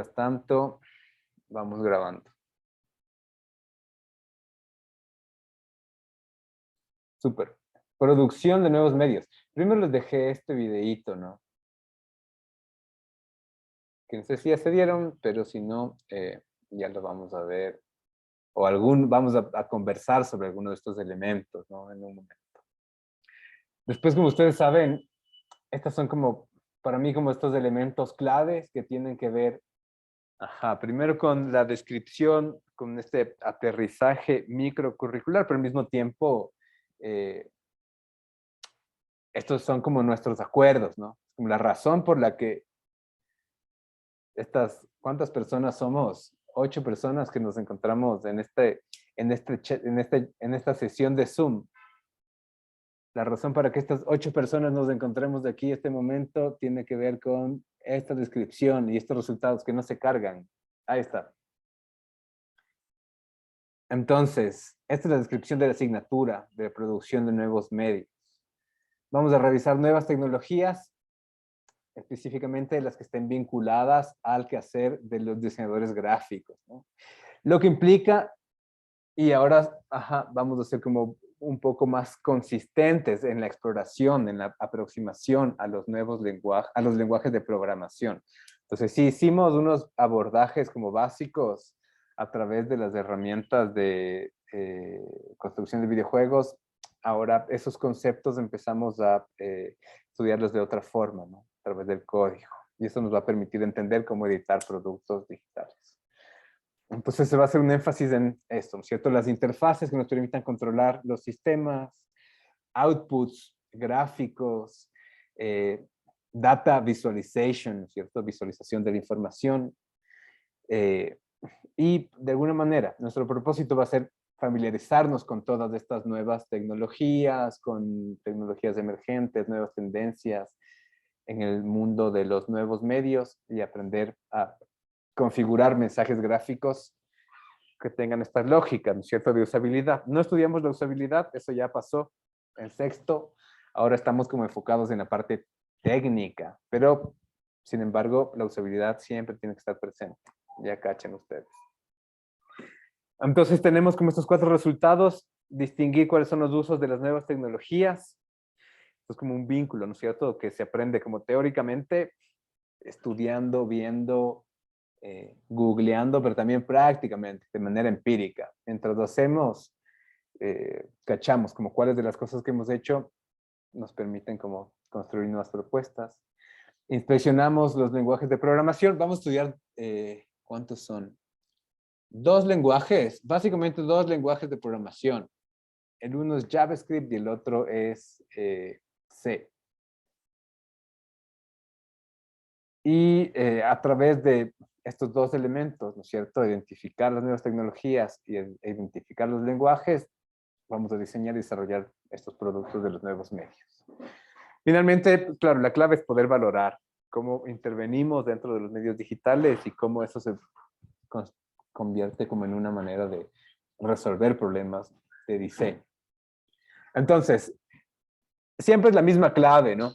Mientras tanto, vamos grabando. Súper. Producción de nuevos medios. Primero les dejé este videíto, ¿no? Que no sé si ya se dieron, pero si no, ya lo vamos a ver. O vamos a conversar sobre alguno de estos elementos, ¿no? En un momento. Después, como ustedes saben, estas son como, para mí, como estos elementos claves que tienen que ver, primero con la descripción, con este aterrizaje microcurricular, pero al mismo tiempo, estos son como nuestros acuerdos, ¿no? Como la razón por la que ¿cuántas personas somos? 8 personas que nos encontramos en esta sesión de Zoom. La razón para que estas 8 personas nos encontremos de aquí este momento tiene que ver con esta descripción y estos resultados que no se cargan. Ahí está. Entonces, esta es la descripción de la asignatura de producción de nuevos medios. Vamos a revisar nuevas tecnologías, específicamente las que estén vinculadas al quehacer de los diseñadores gráficos, ¿no? Lo que implica, y ahora vamos a ser como un poco más consistentes en la exploración, en la aproximación a los nuevos lenguajes, a los lenguajes de programación. Entonces, sí hicimos unos abordajes como básicos a través de las herramientas de construcción de videojuegos. Ahora esos conceptos empezamos a estudiarlos de otra forma, ¿no? A través del código. Y eso nos va a permitir entender cómo editar productos digitales. Entonces se va a hacer un énfasis en esto, ¿no es cierto? Las interfaces que nos permitan controlar los sistemas, outputs, gráficos, data visualization, ¿no es cierto? Visualización de la información. Y de alguna manera, nuestro propósito va a ser familiarizarnos con todas estas nuevas tecnologías, con tecnologías emergentes, nuevas tendencias en el mundo de los nuevos medios y aprender a configurar mensajes gráficos que tengan esta lógica, ¿no es cierto?, de usabilidad. No estudiamos la usabilidad, eso ya pasó en sexto. Ahora estamos como enfocados en la parte técnica, pero sin embargo, la usabilidad siempre tiene que estar presente. Ya cachen ustedes. Entonces tenemos como estos 4 resultados, distinguir cuáles son los usos de las nuevas tecnologías. Esto es como un vínculo, ¿no es cierto?, que se aprende como teóricamente, estudiando, viendo, googleando, pero también prácticamente, de manera empírica. Mientras lo hacemos, cachamos como cuáles de las cosas que hemos hecho nos permiten como construir nuevas propuestas. Inspeccionamos los lenguajes de programación. Vamos a estudiar, ¿cuántos son? 2 lenguajes, básicamente 2 lenguajes de programación. El uno es JavaScript y el otro es C. Y a través de estos 2 elementos, ¿no es cierto?, identificar las nuevas tecnologías y identificar los lenguajes, vamos a diseñar y desarrollar estos productos de los nuevos medios. Finalmente, claro, la clave es poder valorar cómo intervenimos dentro de los medios digitales y cómo eso se convierte como en una manera de resolver problemas de diseño. Entonces, siempre es la misma clave, ¿no?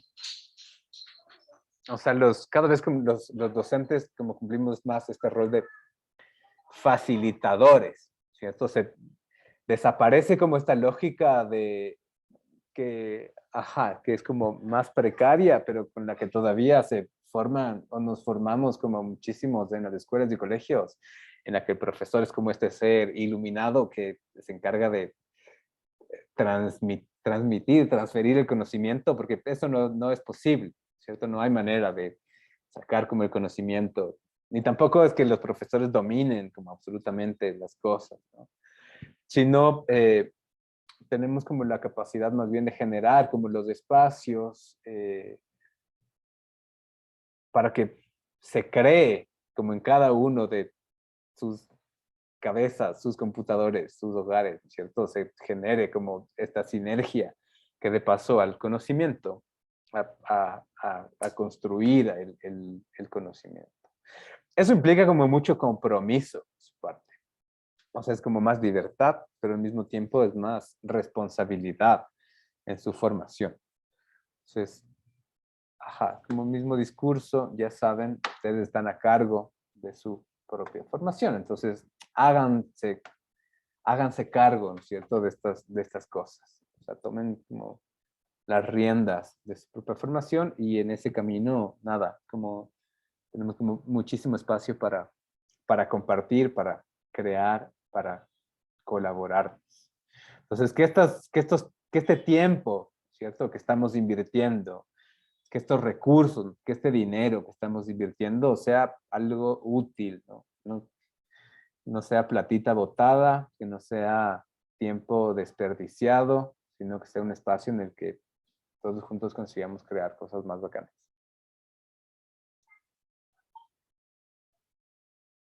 O sea, cada vez que los docentes como cumplimos más este rol de facilitadores, ¿cierto? Se desaparece como esta lógica de que es como más precaria, pero con la que todavía se forman o nos formamos como muchísimos en las escuelas y colegios, en la que el profesor es como este ser iluminado que se encarga de transferir el conocimiento, porque eso no es posible, ¿cierto? No hay manera de sacar como el conocimiento, ni tampoco es que los profesores dominen como absolutamente las cosas, ¿no? Sino tenemos como la capacidad más bien de generar como los espacios para que se cree como en cada uno de sus cabezas, sus computadores, sus hogares, ¿cierto? Se genere como esta sinergia que dé paso al conocimiento, a construir el conocimiento. Eso implica como mucho compromiso de su parte. O sea, es como más libertad, pero al mismo tiempo es más responsabilidad en su formación. Entonces, como mismo discurso, ya saben, ustedes están a cargo de su propia formación. Entonces, háganse cargo, ¿no es cierto?, de estas cosas. O sea, tomen como las riendas de su propia formación y en ese camino, nada, como tenemos como muchísimo espacio para compartir, para crear, para colaborar. Entonces, que este tiempo, ¿cierto?, que estamos invirtiendo, que estos recursos, que este dinero que estamos invirtiendo sea algo útil, ¿no? No sea platita botada, que no sea tiempo desperdiciado, sino que sea un espacio en el que todos juntos consigamos crear cosas más bacanas.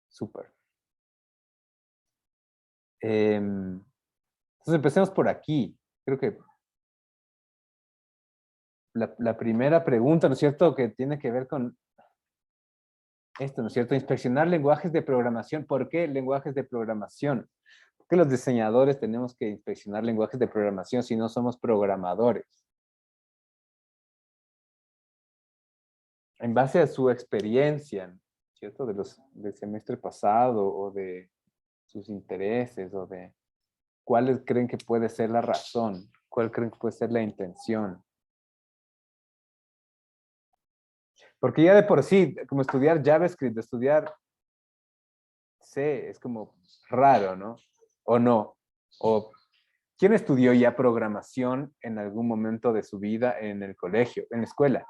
Súper. Entonces empecemos por aquí. Creo que la primera pregunta, ¿no es cierto?, que tiene que ver con esto, ¿no es cierto? Inspeccionar lenguajes de programación. ¿Por qué lenguajes de programación? ¿Por qué los diseñadores tenemos que inspeccionar lenguajes de programación si no somos programadores? En base a su experiencia, ¿cierto? Del semestre pasado o de sus intereses o de cuáles creen que puede ser la razón, cuál creen que puede ser la intención. Porque ya de por sí, como estudiar JavaScript, estudiar C, es como raro, ¿no? ¿O no? ¿O quién estudió ya programación en algún momento de su vida en el colegio, en la escuela?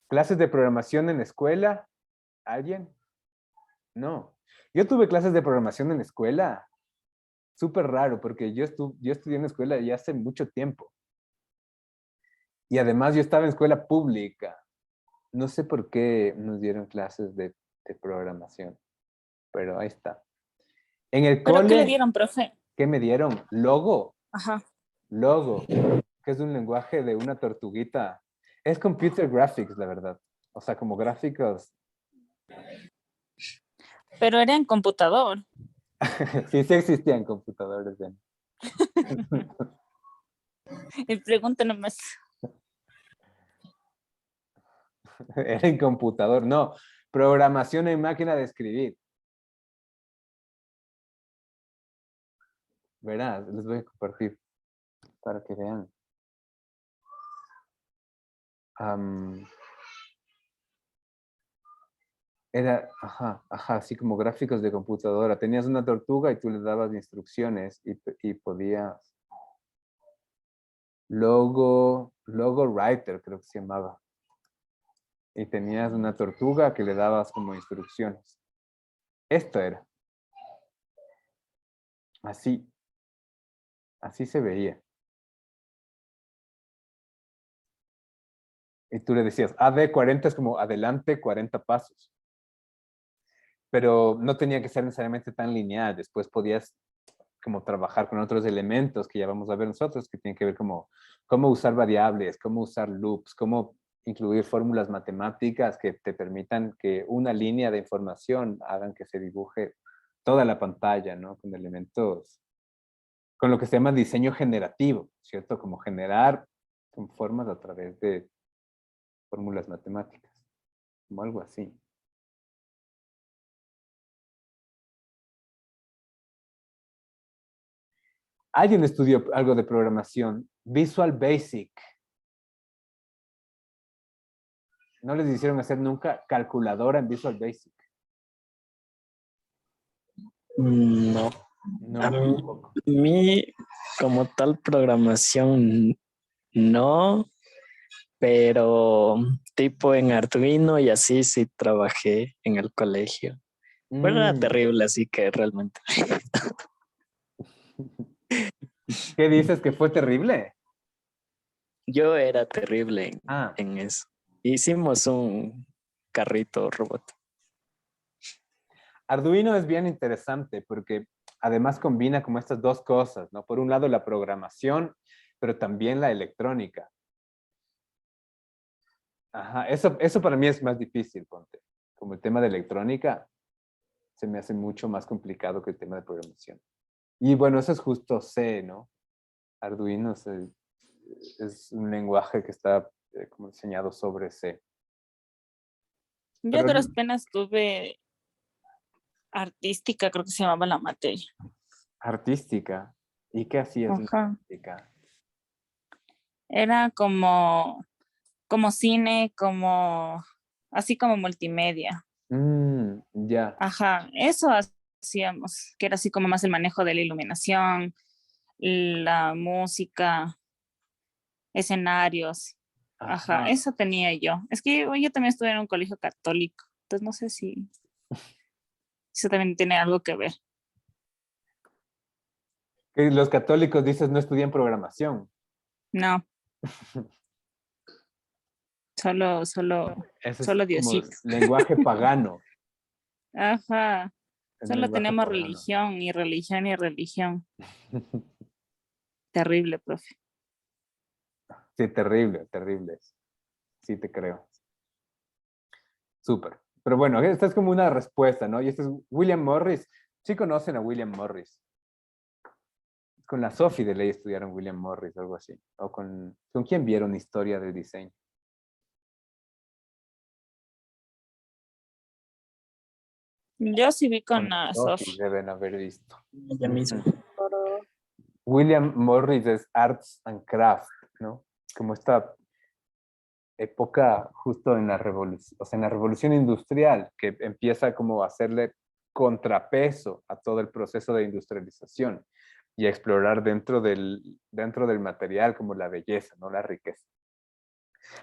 ¿Clases de programación en la escuela? ¿Alguien? No. Yo tuve clases de programación en la escuela. Súper raro, porque yo estudié en la escuela ya hace mucho tiempo. Y además yo estaba en escuela pública. No sé por qué nos dieron clases de programación, pero ahí está. En el ¿Pero qué le cole, dieron, profe? ¿qué me dieron? Logo. Ajá. Logo, que es un lenguaje de una tortuguita. Es computer graphics, la verdad. O sea, como gráficos. Pero era en computador. Sí, sí existían computadores. Y pregunta nomás. Era en computador, no. Programación en máquina de escribir. Verás, les voy a compartir para que vean. Era, así como gráficos de computadora. Tenías una tortuga y tú le dabas instrucciones y podías. Logo Writer, creo que se llamaba. Y tenías una tortuga que le dabas como instrucciones. Esto era. Así. Así se veía. Y tú le decías, AD40 es como adelante 40 pasos. Pero no tenía que ser necesariamente tan lineal. Después podías como trabajar con otros elementos que ya vamos a ver nosotros, que tienen que ver como cómo usar variables, cómo usar loops, cómo incluir fórmulas matemáticas que te permitan que una línea de información hagan que se dibuje toda la pantalla, ¿no? Con elementos, con lo que se llama diseño generativo, ¿cierto? Como generar con formas a través de fórmulas matemáticas, como algo así. Alguien estudió algo de programación, Visual Basic. No les hicieron hacer nunca calculadora en Visual Basic. No. No, A tampoco. mí, como tal, programación no, pero tipo en Arduino y así sí trabajé en el colegio. Pero era Mm. terrible, así que realmente. ¿Qué dices que fue terrible? Yo era terrible Ah, en eso. Hicimos un carrito robot. Arduino es bien interesante porque además combina como estas dos cosas, ¿no? Por un lado la programación, pero también la electrónica. Ajá, eso para mí es más difícil, ponte. Como el tema de electrónica se me hace mucho más complicado que el tema de programación. Y bueno, eso es justo C, ¿no? Arduino es un lenguaje que está como diseñado sobre C. Yo Pero de las penas tuve artística, creo que se llamaba la materia. artística. ¿Y qué hacías en Ajá. artística? Era como cine, así como multimedia. Ya. Ajá, eso hacíamos, que era así como más el manejo de la iluminación, la música, escenarios. Ajá, Ajá. eso tenía yo. Es que yo también estuve en un colegio católico, entonces no sé si eso también tiene algo que ver. Que los católicos, dices, no estudian programación. No, solo, solo, Ese es solo como Diosito. lenguaje pagano. Ajá, Es un solo lenguaje tenemos pagano. religión y religión y religión. Terrible, profe. Sí, terrible, terrible. Sí, te creo. Súper. Pero bueno, esta es como una respuesta, ¿no? Y este es William Morris. Sí conocen a William Morris. Con la Sophie de ley estudiaron William Morris, algo así. O ¿con quién vieron historia del diseño? Yo sí vi Con con la la Sophie Sofi. deben haber visto. Ella misma. Ujú. William Morris es Arts and Craft, ¿no? Como esta época justo en la revolución, o sea, en la revolución industrial, que empieza como a hacerle contrapeso a todo el proceso de industrialización y a explorar dentro del material como la belleza, ¿no? La riqueza.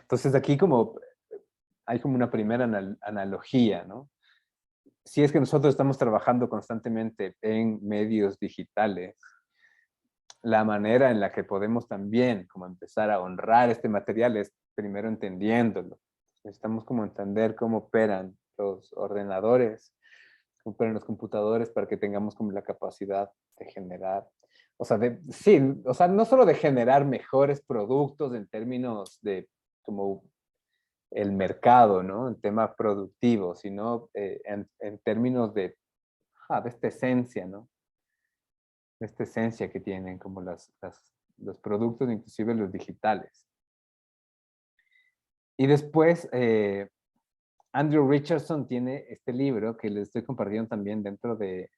Entonces aquí como hay como una primera analogía, ¿no? Si es que nosotros estamos trabajando constantemente en medios digitales, la manera en la que podemos también como empezar a honrar este material es primero entendiéndolo. Necesitamos como entender cómo operan los ordenadores, cómo operan los computadores para que tengamos como la capacidad de generar, o sea, sí, o sea, no solo de generar mejores productos en términos de como el mercado, ¿no? En tema productivo, sino en términos de esta esencia, ¿no? Esta esencia que tienen como los productos, inclusive los digitales. Y después, Andrew Richardson tiene este libro que les estoy compartiendo también dentro de...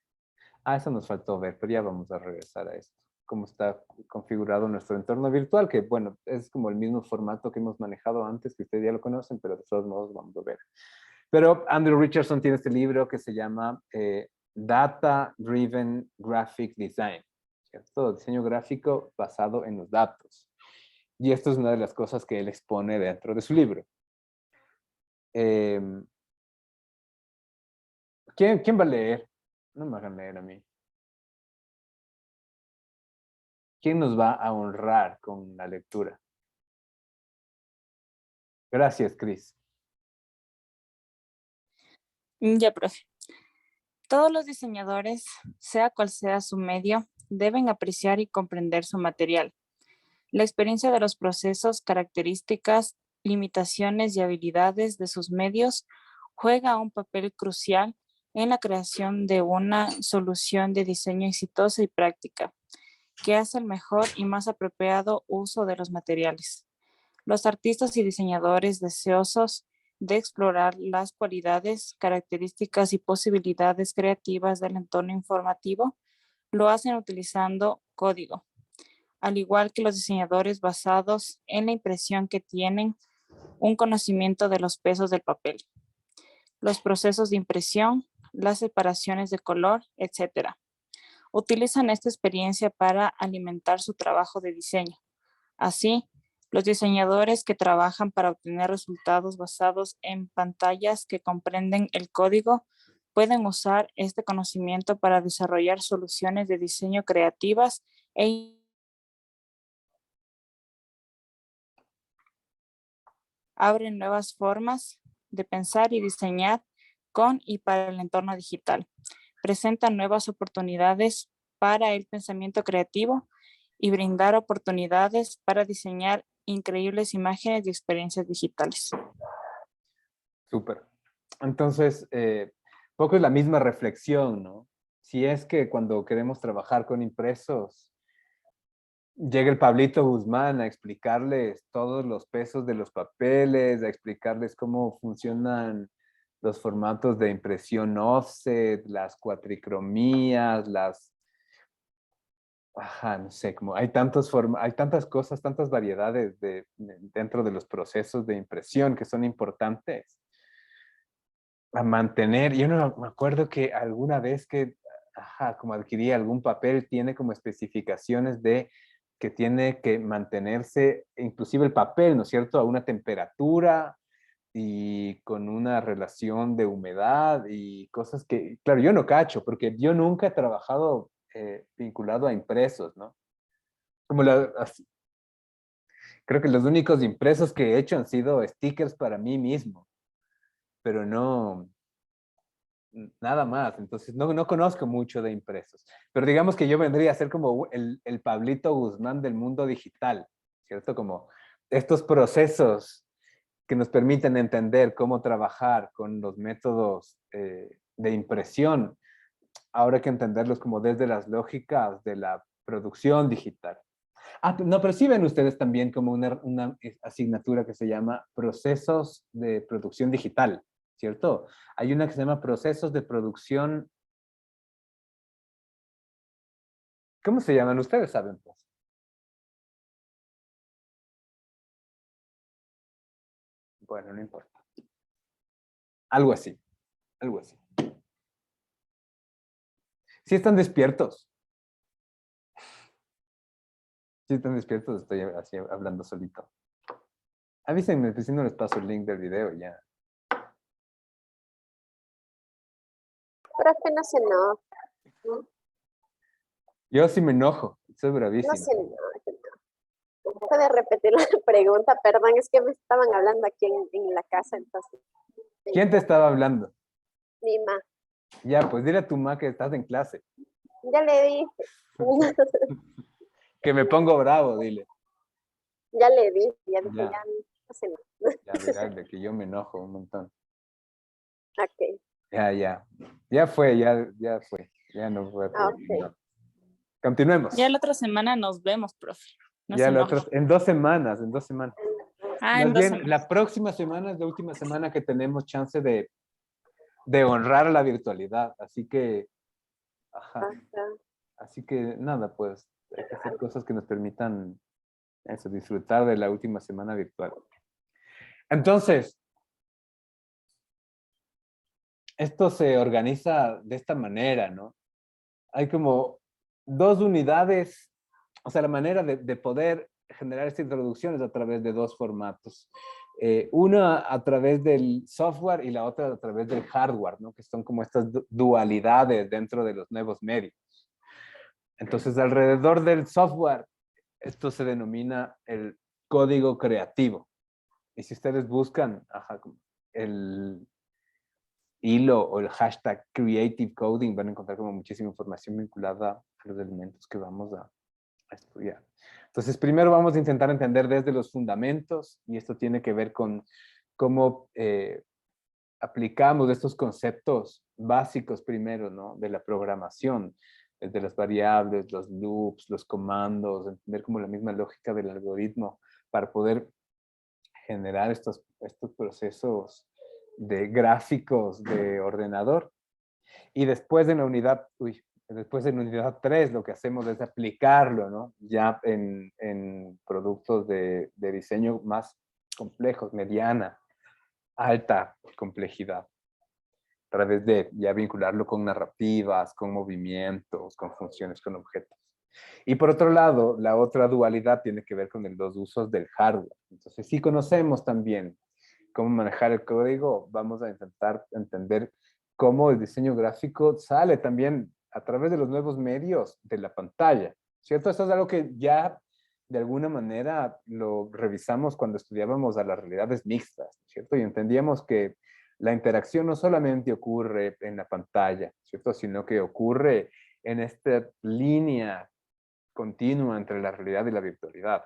Ah, eso nos faltó ver, pero ya vamos a regresar a esto. Cómo está configurado nuestro entorno virtual, que bueno, es como el mismo formato que hemos manejado antes, que ustedes ya lo conocen, pero de todos modos vamos a ver. Pero Andrew Richardson tiene este libro que se llama Data Driven Graphic Design, ¿cierto? Diseño gráfico basado en los datos. Y esto es una de las cosas que él expone dentro de su libro. Eh, ¿quién va a leer? No me hagan leer a mí. ¿Quién nos va a honrar con la lectura? Gracias, Chris. Ya, profe. Todos los diseñadores, sea cual sea su medio, deben apreciar y comprender su material. La experiencia de los procesos, características, limitaciones y habilidades de sus medios juega un papel crucial en la creación de una solución de diseño exitosa y práctica, que hace el mejor y más apropiado uso de los materiales. Los artistas y diseñadores deseosos de explorar las cualidades, características y posibilidades creativas del entorno informativo lo hacen utilizando código, al igual que los diseñadores basados en la impresión que tienen un conocimiento de los pesos del papel, los procesos de impresión, las separaciones de color, etc. Utilizan esta experiencia para alimentar su trabajo de diseño. Así, los diseñadores que trabajan para obtener resultados basados en pantallas que comprenden el código pueden usar este conocimiento para desarrollar soluciones de diseño creativas e abren nuevas formas de pensar y diseñar con y para el entorno digital. Presentan nuevas oportunidades para el pensamiento creativo y brindar oportunidades para diseñar increíbles imágenes y experiencias digitales. Súper. Entonces, poco es la misma reflexión, ¿no? Si es que cuando queremos trabajar con impresos, llega el Pablito Guzmán a explicarles todos los pesos de los papeles, a explicarles cómo funcionan los formatos de impresión offset, las cuatricromías, no sé, como hay hay tantas cosas, tantas variedades dentro de los procesos de impresión que son importantes a mantener. Yo no me acuerdo que alguna vez que, como adquirí algún papel, tiene como especificaciones de que tiene que mantenerse, inclusive el papel, ¿no es cierto?, a una temperatura y con una relación de humedad y cosas que, claro, yo no cacho, porque yo nunca he trabajado vinculado a impresos, ¿no? Como creo que los únicos impresos que he hecho han sido stickers para mí mismo, pero no, nada más. Entonces, no conozco mucho de impresos. Pero digamos que yo vendría a ser como el Pablito Guzmán del mundo digital, ¿cierto? Como estos procesos que nos permiten entender cómo trabajar con los métodos de impresión. Ahora hay que entenderlos como desde las lógicas de la producción digital. No, pero sí ven ustedes también como una asignatura que se llama Procesos de Producción Digital, ¿cierto? Hay una que se llama Procesos de Producción. ¿Cómo se llaman? Ustedes saben, pues. Bueno, no importa. Algo así, algo así. Sí están despiertos. Sí están despiertos, estoy así hablando solito. Avísenme, pues si no les paso el link del video ya. Profe, no se enoja. Yo sí me enojo, soy No bravísimo. se enoja. Puede repetir la pregunta, perdón, es que me estaban hablando aquí en la casa, entonces. ¿Quién te estaba hablando? Mi ma. Ya, pues dile a tu ma que estás en clase. Ya le dije. Que me pongo bravo, dile. Ya le dije, ya dije, Ya. ya no se enoja. Ya, dirá que yo me enojo un montón. Ok. Ya. Ya fue, ya fue. Ya no fue. Ok. Continuemos. Ya la otra semana nos vemos, profe. No Ya se la enoje. otra, en 2 semanas, en 2 semanas. Ah, Más en 2 bien, semanas. la próxima semana es la última semana que tenemos chance de honrar la virtualidad. Así que, Ajá. así que nada, pues hay que hacer cosas que nos permitan eso, disfrutar de la última semana virtual. Entonces, esto se organiza de esta manera, ¿no? Hay como 2 unidades, o sea, la manera de poder generar esta introducción es a través de 2 formatos. Una a través del software y la otra a través del hardware, ¿no? Que son como estas dualidades dentro de los nuevos medios. Entonces, alrededor del software, esto se denomina el código creativo. Y si ustedes buscan el hilo o el hashtag Creative Coding, van a encontrar como muchísima información vinculada a los elementos que vamos a estudiar. Entonces, primero vamos a intentar entender desde los fundamentos, y esto tiene que ver con cómo aplicamos estos conceptos básicos primero, ¿no? De la programación, desde las variables, los loops, los comandos, entender como la misma lógica del algoritmo para poder generar estos procesos de gráficos de ordenador. Y después en la unidad, después en unidad 3 lo que hacemos es aplicarlo, ¿no? Ya en productos de diseño más complejos, mediana, alta complejidad, a través de ya vincularlo con narrativas, con movimientos, con funciones, con objetos. Y por otro lado, la otra dualidad tiene que ver con los usos del hardware. Entonces, si conocemos también cómo manejar el código, vamos a intentar entender cómo el diseño gráfico sale también a través de los nuevos medios de la pantalla, ¿cierto? Esto es algo que ya de alguna manera lo revisamos cuando estudiábamos a las realidades mixtas, ¿cierto? Y entendíamos que la interacción no solamente ocurre en la pantalla, ¿cierto? Sino que ocurre en esta línea continua entre la realidad y la virtualidad.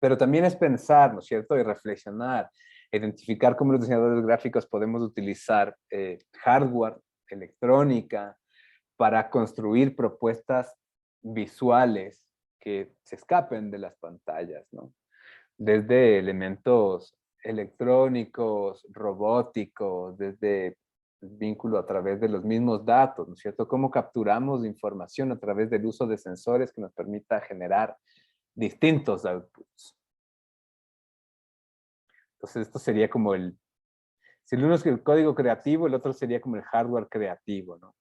Pero también es pensar, ¿no es cierto? Y reflexionar, identificar cómo los diseñadores gráficos podemos utilizar hardware, electrónica, para construir propuestas visuales que se escapen de las pantallas, ¿no? Desde elementos electrónicos, robóticos, desde el vínculo a través de los mismos datos, ¿no es cierto? Cómo capturamos información a través del uso de sensores que nos permita generar distintos outputs. Entonces, esto sería como si el uno es el código creativo, el otro sería como el hardware creativo, ¿no?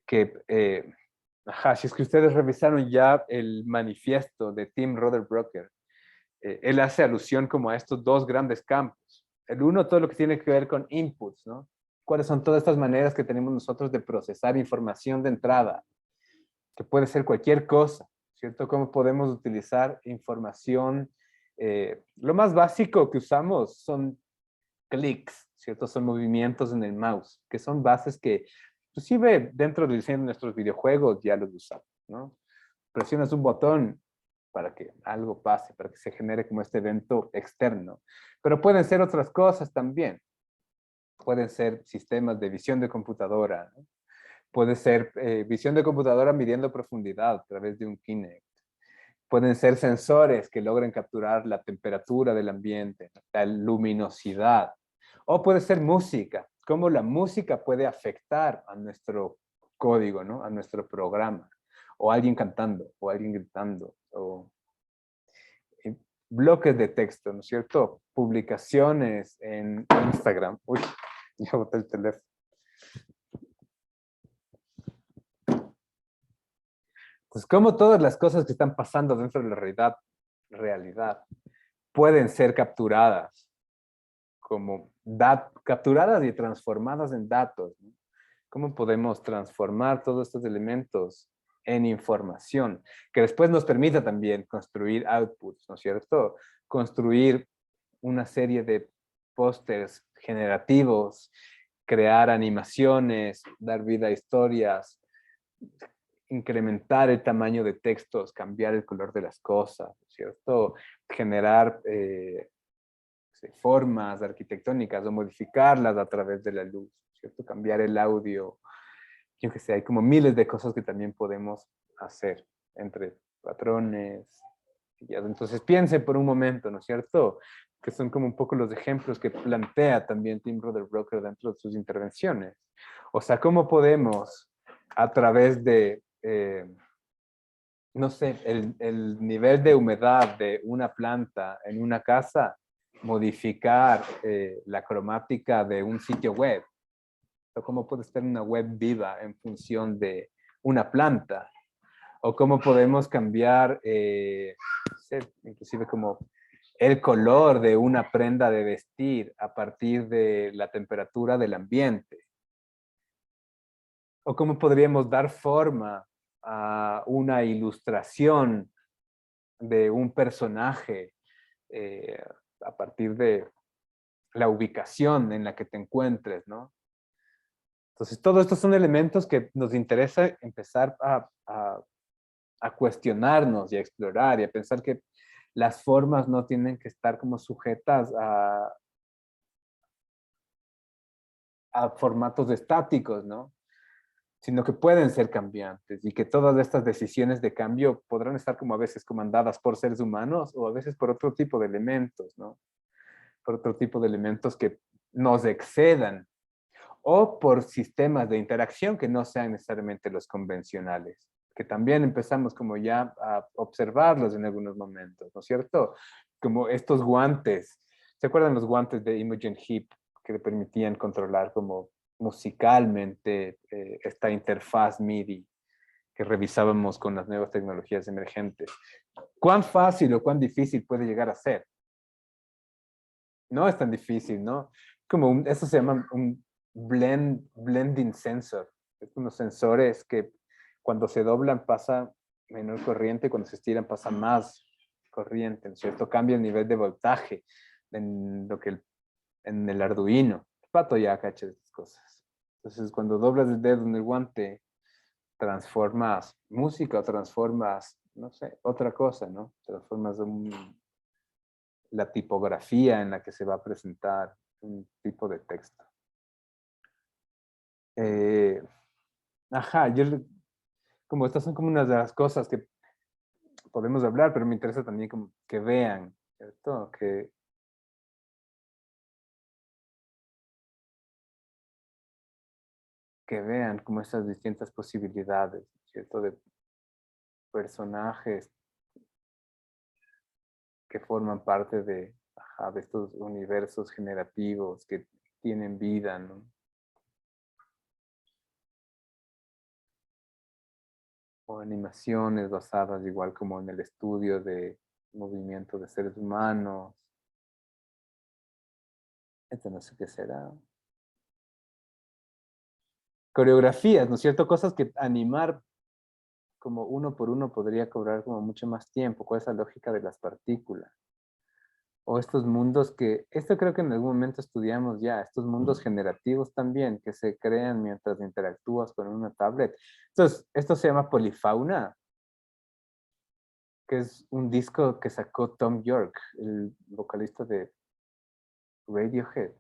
Si es que ustedes revisaron ya el manifiesto de Tim Rother-Brocker, él hace alusión como a estos dos grandes campos. El uno, todo lo que tiene que ver con inputs, ¿no? ¿Cuáles son todas estas maneras que tenemos nosotros de procesar información de entrada? Que puede ser cualquier cosa, ¿cierto? ¿Cómo podemos utilizar información? Lo más básico que usamos son clics, ¿cierto? Son movimientos en el mouse, que son bases que inclusive dentro del diseño de nuestros videojuegos ya los usamos, ¿no? Presionas un botón para que algo pase, para que se genere como este evento externo. Pero pueden ser otras cosas también. Pueden ser sistemas de visión de computadora, ¿no? Puede ser visión de computadora midiendo profundidad a través de un Kinect. Pueden ser sensores que logren capturar la temperatura del ambiente, la luminosidad. O puede ser música, cómo la música puede afectar a nuestro código, ¿no? A nuestro programa. O alguien cantando, o alguien gritando, o bloques de texto, ¿no es cierto? Publicaciones en Instagram. Uy, ya boté el teléfono. Pues como todas las cosas que están pasando dentro de la realidad pueden ser capturadas como capturadas y transformadas en datos, ¿no? ¿Cómo podemos transformar todos estos elementos en información que después nos permita también construir outputs, ¿no es cierto? Construir una serie de pósters generativos, crear animaciones, dar vida a historias, incrementar el tamaño de textos, cambiar el color de las cosas, ¿cierto? Generar formas arquitectónicas o modificarlas a través de la luz, ¿cierto? Cambiar el audio, yo que sé, hay como miles de cosas que también podemos hacer entre patrones. Entonces piense por un momento, ¿no es cierto? Que son como un poco los ejemplos que plantea también Tim Rother-Brocker dentro de sus intervenciones. O sea, ¿cómo podemos a través de no sé, el nivel de humedad de una planta en una casa, modificar la cromática de un sitio web? O cómo puede estar una web viva en función de una planta. O cómo podemos cambiar, no sé, inclusive como el color de una prenda de vestir a partir de la temperatura del ambiente. O cómo podríamos dar forma a una ilustración de un personaje a partir de la ubicación en la que te encuentres, ¿no? Entonces, todos estos son elementos que nos interesa empezar a cuestionarnos y a explorar y a pensar que las formas no tienen que estar como sujetas a formatos estáticos, ¿no? Sino que pueden ser cambiantes y que todas estas decisiones de cambio podrán estar como a veces comandadas por seres humanos o a veces por otro tipo de elementos, ¿no? Por otro tipo de elementos que nos excedan o por sistemas de interacción que no sean necesariamente los convencionales, que también empezamos como ya a observarlos en algunos momentos, ¿no es cierto? Como estos guantes. ¿Se acuerdan los guantes de Imogen Heap que le permitían controlar como musicalmente esta interfaz MIDI que revisábamos con las nuevas tecnologías emergentes? ¿Cuán fácil o cuán difícil puede llegar a ser? No es tan difícil, ¿no? Eso se llama un blending sensor. Es unos sensores que cuando se doblan pasa menor corriente, cuando se estiran pasa más corriente, ¿no es cierto? Cambia el nivel de voltaje en el Arduino. El Pato ya cacha de estas cosas. Entonces, cuando doblas el dedo en el guante, transformas música o transformas, no sé, otra cosa, ¿no? Transformas la tipografía en la que se va a presentar un tipo de texto. Como estas son como unas de las cosas que podemos hablar, pero me interesa también como que vean, ¿cierto? Que que vean como estas distintas posibilidades, ¿cierto? De personajes que forman parte de, de estos universos generativos que tienen vida, ¿no? O animaciones basadas igual como en el estudio de movimiento de seres humanos. Esto no sé qué será. Coreografías, ¿no es cierto? Cosas que animar como uno por uno podría cobrar como mucho más tiempo. ¿Cuál es la lógica de las partículas? O estos mundos que, esto creo que en algún momento estudiamos ya, estos mundos generativos también que se crean mientras interactúas con una tablet. Entonces, esto se llama Polifauna, que es un disco que sacó Tom York, el vocalista de Radiohead.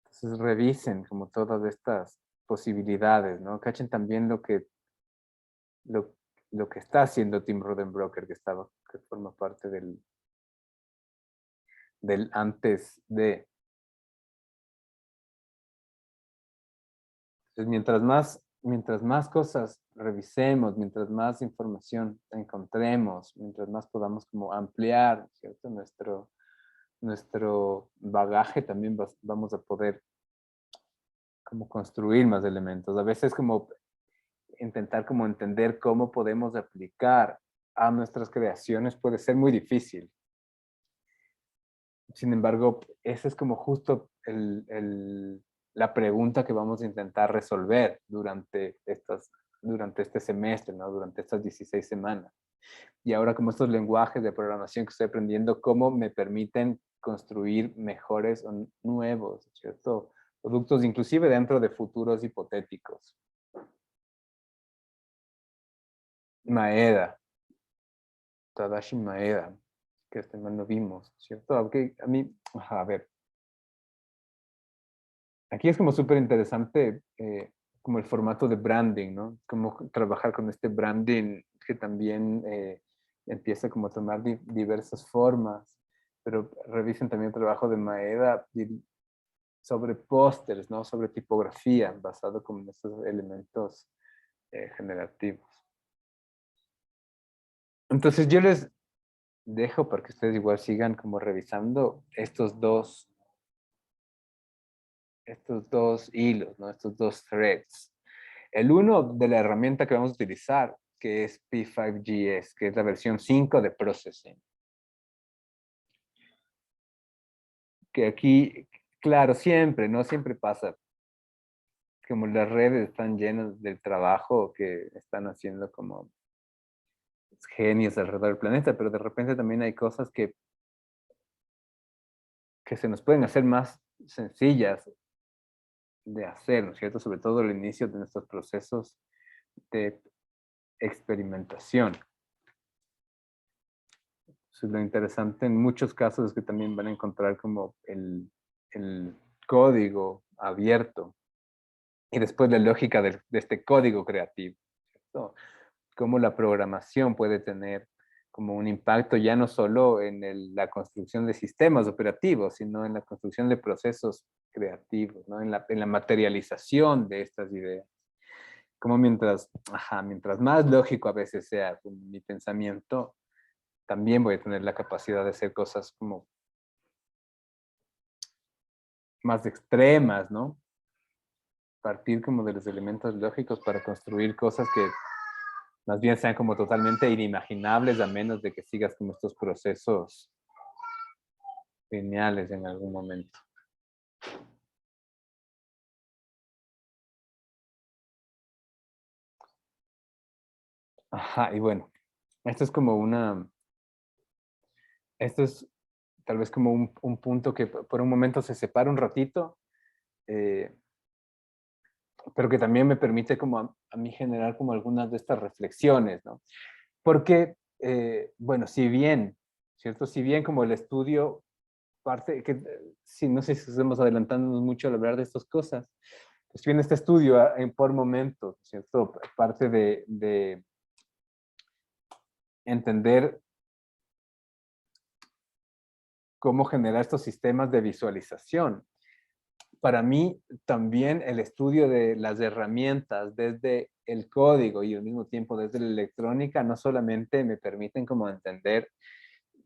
Entonces revisen como todas estas posibilidades, ¿no? Cachen también lo, lo que está haciendo Tim Rodenbrocker, que forma parte del antes de. Entonces, mientras más cosas revisemos, mientras más información encontremos, mientras más podamos como ampliar, ¿cierto? Nuestro bagaje también vamos a poder como construir más elementos. A veces como intentar como entender cómo podemos aplicar a nuestras creaciones puede ser muy difícil. Sin embargo, esa es como justo la pregunta que vamos a intentar resolver durante este semestre, ¿no? Durante estas 16 semanas. Y ahora como estos lenguajes de programación que estoy aprendiendo, cómo me permiten construir mejores o nuevos, ¿cierto? Productos inclusive dentro de futuros hipotéticos. Maeda, Tadashi Maeda, que este man lo vimos, ¿cierto? Aunque a mí, a ver, aquí es como súper interesante como el formato de branding, ¿no? Cómo trabajar con este branding que también empieza como a tomar diversas formas, pero revisen también el trabajo de Maeda sobre pósters, ¿no? Sobre tipografía, basado como en estos elementos generativos. Entonces yo les dejo para que ustedes igual sigan como revisando estos dos hilos, ¿no? Estos dos threads. El uno de la herramienta que vamos a utilizar, que es P5GS, que es la versión 5 de Processing. Que aquí, claro, siempre, ¿no? Siempre pasa. Como las redes están llenas del trabajo que están haciendo como genios alrededor del planeta, pero de repente también hay cosas que se nos pueden hacer más sencillas de hacer, ¿no es cierto? Sobre todo al inicio de nuestros procesos de experimentación. Entonces, lo interesante en muchos casos es que también van a encontrar como el código abierto y después la lógica de este código creativo, ¿cierto? Cómo la programación puede tener como un impacto ya no solo en la construcción de sistemas operativos, sino en la construcción de procesos creativos, ¿no? En la materialización de estas ideas. Como mientras más lógico a veces sea mi pensamiento, también voy a tener la capacidad de hacer cosas como más extremas, ¿no? Partir como de los elementos lógicos para construir cosas que más bien sean como totalmente inimaginables a menos de que sigas como estos procesos lineales en algún momento. Y bueno, esto es como esto es tal vez como un punto que por un momento se separa un ratito, pero que también me permite como a mí generar como algunas de estas reflexiones, ¿no? Porque, bueno, si bien, ¿cierto? Si bien como el estudio parte, que si no sé si estamos adelantándonos mucho al hablar de estas cosas, pues bien este estudio por momentos, ¿cierto? Parte de entender cómo generar estos sistemas de visualización. para mí también el estudio de las herramientas desde el código y al mismo tiempo desde la electrónica no solamente me permiten como entender,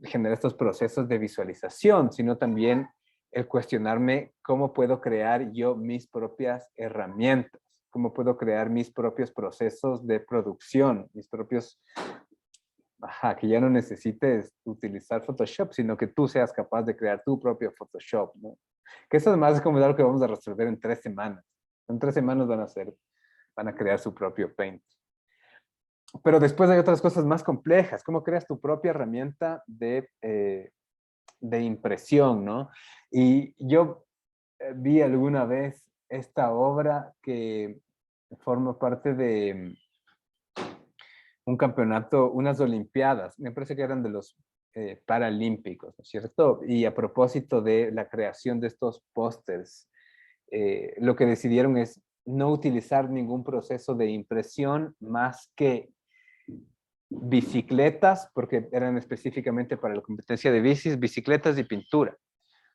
generar estos procesos de visualización, sino también el cuestionarme cómo puedo crear yo mis propias herramientas, cómo puedo crear mis propios procesos de producción, mis propios, que ya no necesites utilizar Photoshop, sino que tú seas capaz de crear tu propio Photoshop, ¿no? Que eso además es como algo que vamos a resolver en 3 semanas. En 3 semanas van a crear su propio Paint. Pero después hay otras cosas más complejas. ¿Cómo creas tu propia herramienta de impresión, ¿no? Y yo vi alguna vez esta obra que forma parte de un campeonato, unas olimpiadas. Me parece que eran de los paralímpicos, ¿no es cierto? Y a propósito de la creación de estos pósters, lo que decidieron es no utilizar ningún proceso de impresión más que bicicletas, porque eran específicamente para la competencia de bicis, bicicletas y pintura.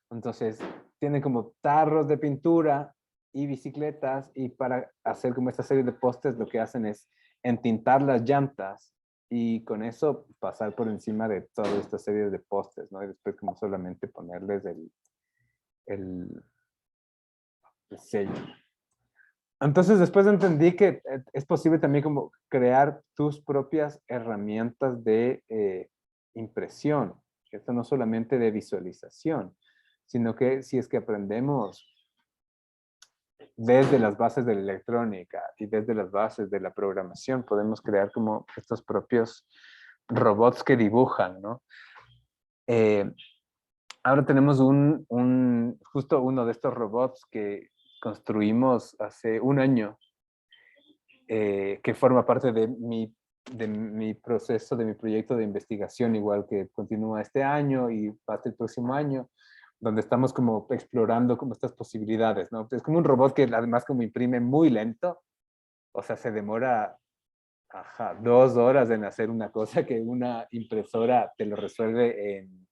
Entonces, tienen como tarros de pintura y bicicletas, y para hacer como esta serie de pósters, lo que hacen es entintar las llantas y con eso pasar por encima de toda esta serie de pósters, ¿no? Y después como solamente ponerles el sello. Entonces después entendí que es posible también como crear tus propias herramientas de impresión, esto no solamente de visualización, sino que si es que aprendemos desde las bases de la electrónica y desde las bases de la programación, podemos crear como estos propios robots que dibujan, ¿no? Ahora tenemos justo uno de estos robots que construimos hace un año, que forma parte de mi proceso, de mi proyecto de investigación, igual que continúa este año y hasta el próximo año, donde estamos como explorando como estas posibilidades, ¿no? Es como un robot que además como imprime muy lento, o sea, se demora 2 horas en hacer una cosa que una impresora te lo resuelve en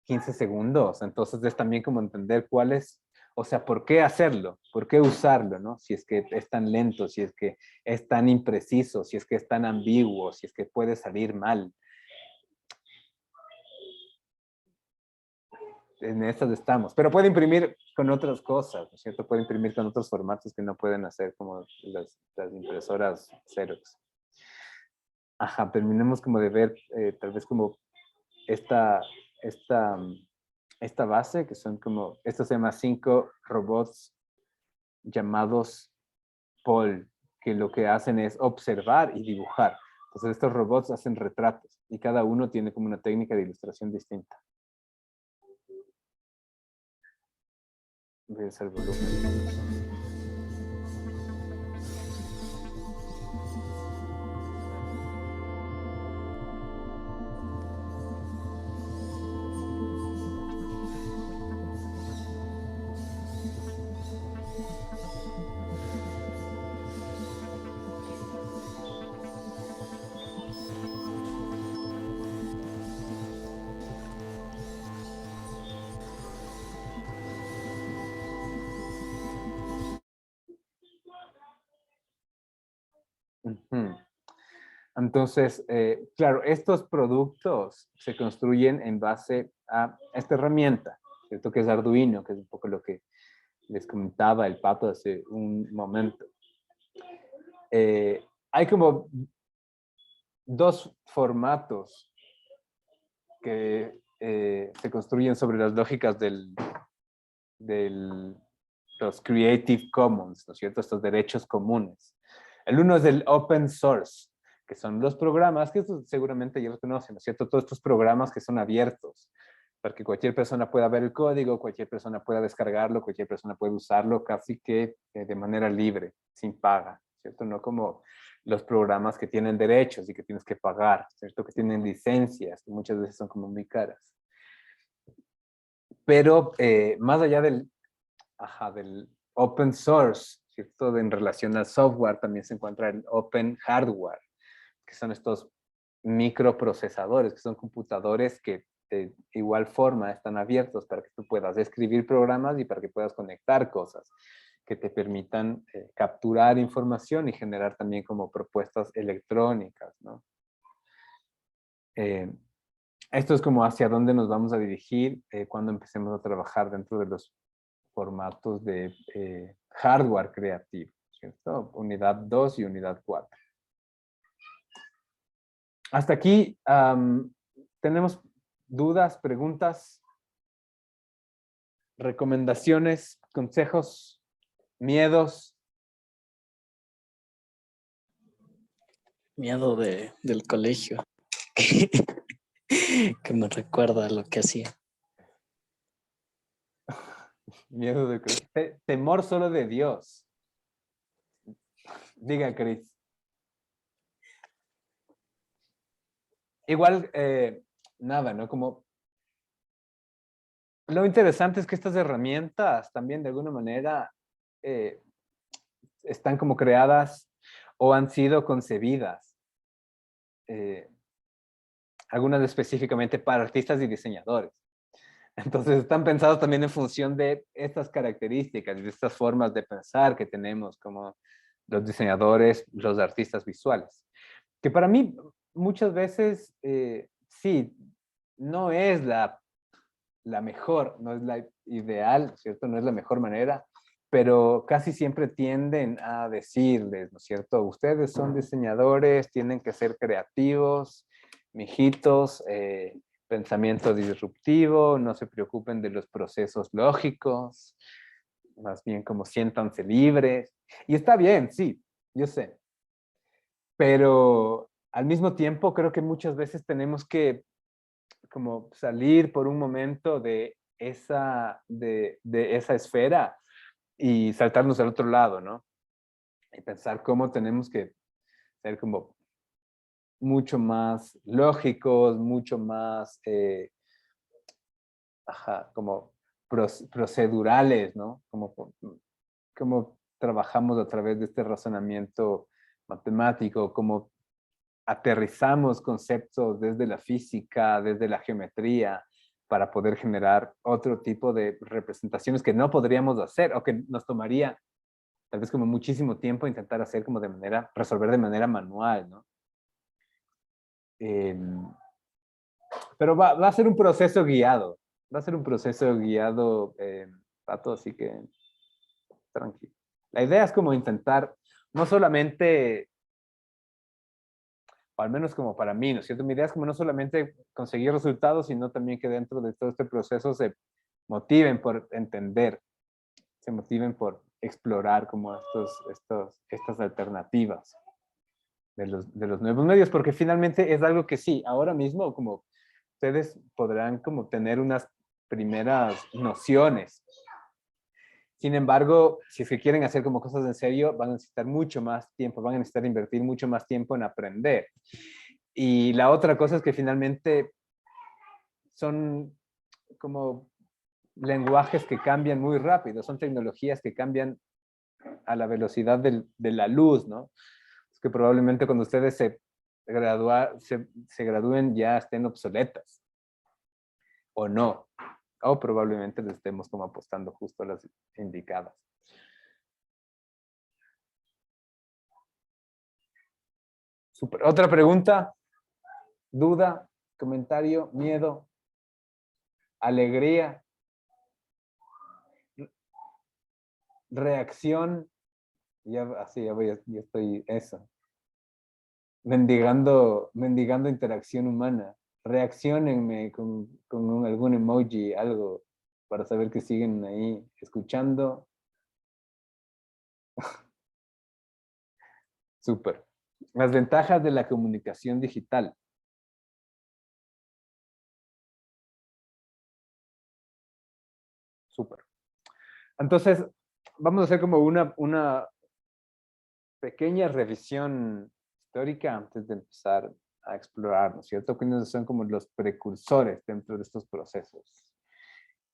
15 segundos. Entonces es también como entender cuál es, o sea, por qué hacerlo, por qué usarlo, ¿no? Si es que es tan lento, si es que es tan impreciso, si es que es tan ambiguo, si es que puede salir mal. En estas estamos. Pero puede imprimir con otras cosas, ¿no es cierto? Puede imprimir con otros formatos que no pueden hacer como las impresoras Xerox. Terminemos como de ver tal vez como esta, esta, esta base, que son como, esto se llama 5 robots llamados Paul, que lo que hacen es observar y dibujar. Entonces estos robots hacen retratos y cada uno tiene como una técnica de ilustración distinta. Voy a hacer volumen. Entonces, claro, estos productos se construyen en base a esta herramienta, ¿cierto? Que es Arduino, que es un poco lo que les comentaba el Pato hace un momento. Hay como 2 formatos que se construyen sobre las lógicas los Creative Commons, ¿no es cierto? Estos derechos comunes. El uno es el open source, que son los programas, que seguramente ya los conocen, ¿no es cierto? Todos estos programas que son abiertos, para que cualquier persona pueda ver el código, cualquier persona pueda descargarlo, cualquier persona puede usarlo casi que de manera libre, sin paga, ¿cierto? No como los programas que tienen derechos y que tienes que pagar, ¿cierto? Que tienen licencias, que muchas veces son como muy caras. Pero más allá del open source, ¿cierto? En relación al software también se encuentra el open hardware, que son estos microprocesadores, que son computadores que de igual forma están abiertos para que tú puedas escribir programas y para que puedas conectar cosas que te permitan capturar información y generar también como propuestas electrónicas, ¿no? Esto es como hacia dónde nos vamos a dirigir cuando empecemos a trabajar dentro de los formatos de hardware creativo, ¿cierto? Unidad 2 y unidad 4. Hasta aquí, ¿tenemos dudas, preguntas, recomendaciones, consejos, miedos? Miedo del colegio. Que me recuerda a lo que hacía. Miedo de temor solo de Dios. Diga, Cris. Igual, nada, ¿no? Como lo interesante es que estas herramientas también de alguna manera están como creadas o han sido concebidas. Algunas específicamente para artistas y diseñadores. Entonces están pensados también en función de estas características y de estas formas de pensar que tenemos como los diseñadores, los artistas visuales. Que para mí muchas veces, sí, no es la mejor, no es la ideal, ¿cierto? No es la mejor manera, pero casi siempre tienden a decirles, ¿no es cierto? Ustedes son diseñadores, tienen que ser creativos, mijitos, pensamiento disruptivo, no se preocupen de los procesos lógicos, más bien como siéntanse libres. Y está bien, sí, yo sé. Pero al mismo tiempo creo que muchas veces tenemos que como salir por un momento de esa esfera y saltarnos al otro lado, ¿no? Y pensar cómo tenemos que ser como mucho más lógicos, mucho más, como procedurales, ¿no? Como trabajamos a través de este razonamiento matemático, como aterrizamos conceptos desde la física, desde la geometría, para poder generar otro tipo de representaciones que no podríamos hacer o que nos tomaría tal vez como muchísimo tiempo intentar hacer como resolver de manera manual, ¿no? Pero va a ser un proceso guiado, Pato, así que tranquilo. La idea es como intentar no solamente, o al menos como para mí, ¿no es cierto? Mi idea es como no solamente conseguir resultados, sino también que dentro de todo este proceso se motiven por entender, se motiven por explorar como estas alternativas de los nuevos medios, porque finalmente es algo que sí, ahora mismo como ustedes podrán como tener unas primeras nociones. Sin embargo, si es que quieren hacer como cosas en serio, van a necesitar mucho más tiempo, van a necesitar invertir mucho más tiempo en aprender. Y la otra cosa es que finalmente son como lenguajes que cambian muy rápido, son tecnologías que cambian a la velocidad de la luz, ¿no? Es que probablemente cuando ustedes se gradúen ya estén obsoletas, o no, o probablemente les estemos como apostando justo a las indicadas. Super. ¿Otra pregunta? ¿Duda? ¿Comentario? ¿Miedo? ¿Alegría? ¿Reacción? Ya, así, ya estoy, eso. Mendigando interacción humana. Reacciónenme con algún emoji, algo, para saber que siguen ahí escuchando. Súper. Las ventajas de la comunicación digital. Súper. Entonces, vamos a hacer como una pequeña revisión histórica antes de empezar a explorar, ¿no es cierto? ¿Quiénes son como los precursores dentro de estos procesos?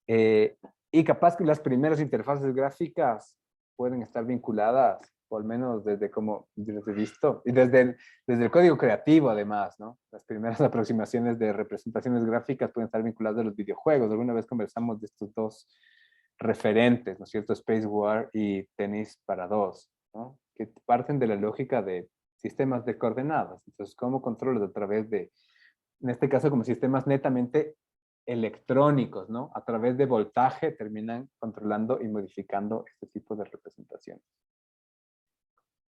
Y capaz que las primeras interfaces gráficas pueden estar vinculadas o al menos desde como desde visto, y desde el código creativo además, ¿no? Las primeras aproximaciones de representaciones gráficas pueden estar vinculadas a los videojuegos. Alguna vez conversamos de estos dos referentes, ¿no es cierto? Space War y Tenis para dos, ¿no? Que parten de la lógica de sistemas de coordenadas. Entonces, ¿cómo controlas a través de, en este caso, como sistemas netamente electrónicos, ¿no? A través de voltaje terminan controlando y modificando este tipo de representaciones.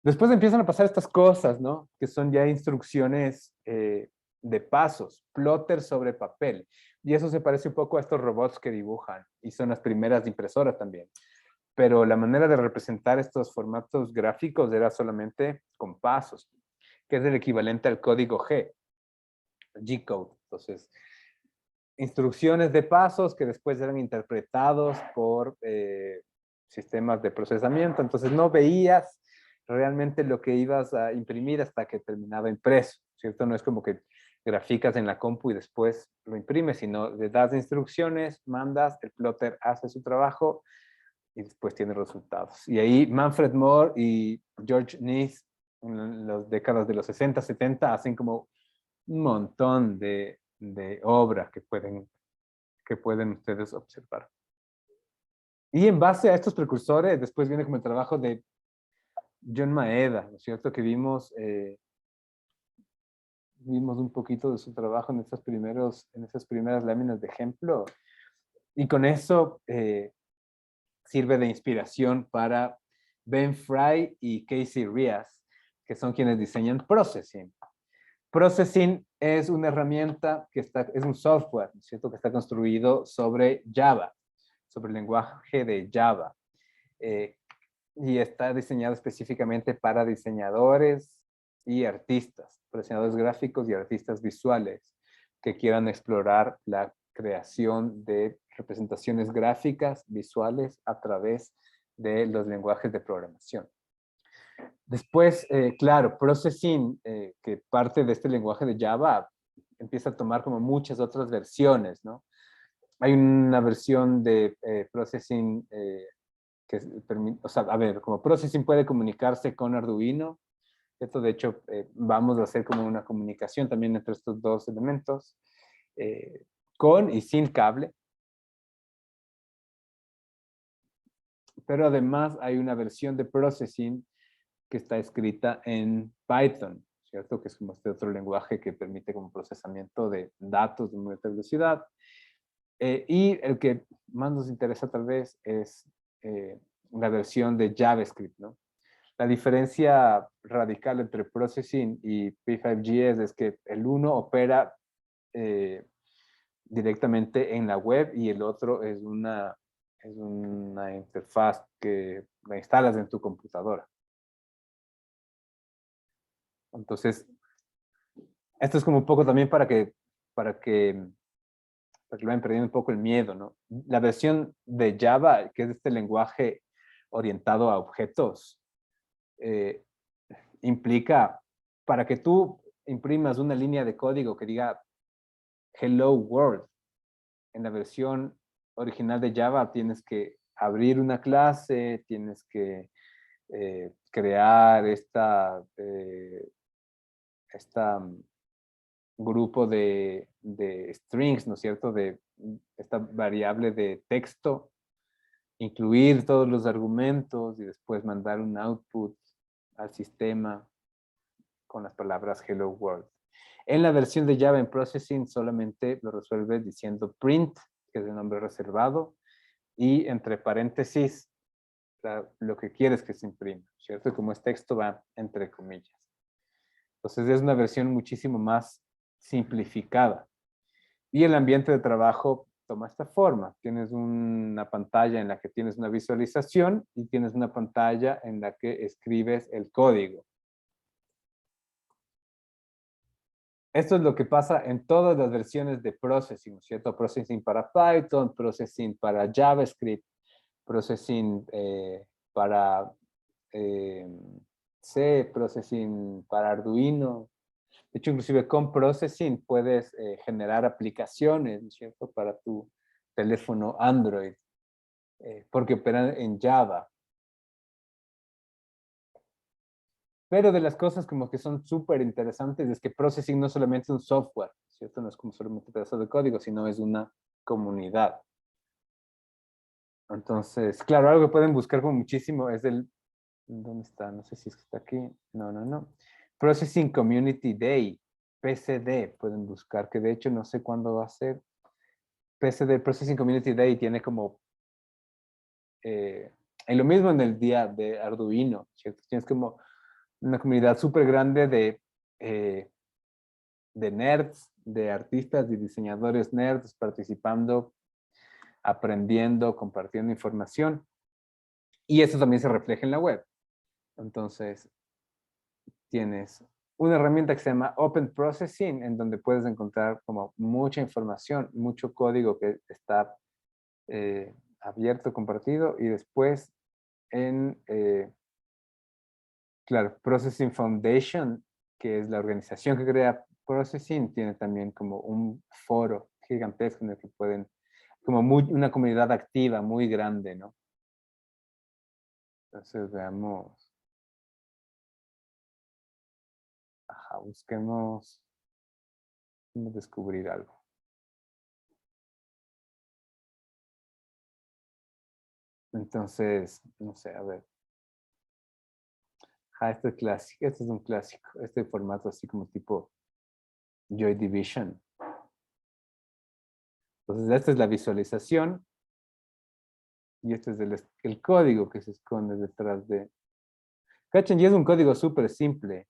Después empiezan a pasar estas cosas, ¿no? Que son ya instrucciones de pasos, plotter sobre papel. Y eso se parece un poco a estos robots que dibujan y son las primeras impresoras también. Pero la manera de representar estos formatos gráficos era solamente con pasos, que es el equivalente al código G-code. Entonces, instrucciones de pasos que después eran interpretados por sistemas de procesamiento. Entonces, no veías realmente lo que ibas a imprimir hasta que terminaba impreso, ¿cierto? No es como que graficas en la compu y después lo imprimes, sino le das instrucciones, mandas, el plotter hace su trabajo y después tiene resultados. Y ahí Manfred Moore y George Neese en las décadas de los 60, 70 hacen como un montón de obras que pueden ustedes observar. Y en base a estos precursores, después viene como el trabajo de John Maeda, ¿no es cierto? Que vimos un poquito de su trabajo en esas primeras láminas de ejemplo. Y con eso sirve de inspiración para Ben Fry y Casey Reas, que son quienes diseñan Processing. Processing es una herramienta es un software, ¿no es cierto? Que está construido sobre Java, sobre el lenguaje de Java. Y está diseñado específicamente para diseñadores y artistas, diseñadores gráficos y artistas visuales que quieran explorar la creación de representaciones gráficas, visuales, a través de los lenguajes de programación. Después, claro, Processing, que parte de este lenguaje de Java, empieza a tomar como muchas otras versiones, ¿no? Hay una versión de Processing que permite, o sea, a ver, como Processing puede comunicarse con Arduino. Esto, de hecho, vamos a hacer como una comunicación también entre estos dos elementos, con y sin cable. Pero además hay una versión de Processing que está escrita en Python, ¿cierto? Que es como este otro lenguaje que permite como procesamiento de datos de muy alta velocidad. Y el que más nos interesa tal vez es la versión de JavaScript, ¿no? La diferencia radical entre Processing y P5GS es que el uno opera directamente en la web y el otro es una interfaz que la instalas en tu computadora. Entonces, esto es como un poco también para que vayan perdiendo un poco el miedo, ¿no? La versión de Java, que es este lenguaje orientado a objetos, implica, para que tú imprimas una línea de código que diga Hello World, en la versión original de Java tienes que abrir una clase, tienes que crear esta grupo de strings, ¿no es cierto? De esta variable de texto, incluir todos los argumentos y después mandar un output al sistema con las palabras Hello World. En la versión de Java en Processing solamente lo resuelve diciendo print, que es el nombre reservado, y entre paréntesis lo que quieres que se imprima, ¿cierto? Y como es texto va entre comillas. Entonces es una versión muchísimo más simplificada. Y el ambiente de trabajo toma esta forma. Tienes una pantalla en la que tienes una visualización y tienes una pantalla en la que escribes el código. Esto es lo que pasa en todas las versiones de Processing, ¿cierto? Processing para Python, Processing para JavaScript, Processing para C, Processing para Arduino. De hecho, inclusive con Processing puedes generar aplicaciones, ¿no es cierto? Para tu teléfono Android, porque operan en Java. Pero de las cosas como que son súper interesantes es que Processing no es solamente un software, ¿cierto? No es como solamente un pedazo de código, sino es una comunidad. Entonces, claro, algo que pueden buscar como muchísimo es el... ¿Dónde está? No sé si es que está aquí. No. Processing Community Day, PCD, pueden buscar, que de hecho no sé cuándo va a ser. PCD, Processing Community Day, tiene como... y lo mismo en el día de Arduino, ¿cierto? Tienes como una comunidad súper grande de nerds, de artistas y diseñadores nerds participando, aprendiendo, compartiendo información. Y eso también se refleja en la web. Entonces, tienes una herramienta que se llama Open Processing, en donde puedes encontrar como mucha información, mucho código que está abierto, compartido, y después en, claro, Processing Foundation, que es la organización que crea Processing, tiene también como un foro gigantesco en el que pueden, como una comunidad activa muy grande, ¿no? Entonces veamos. Ajá, busquemos descubrir algo. Entonces, no sé, a ver. Ah, este es clásico, este es un clásico, este formato así como tipo Joy Division. Entonces, esta es la visualización y este es el código que se esconde detrás de... ¿Cachan? Y es un código súper simple.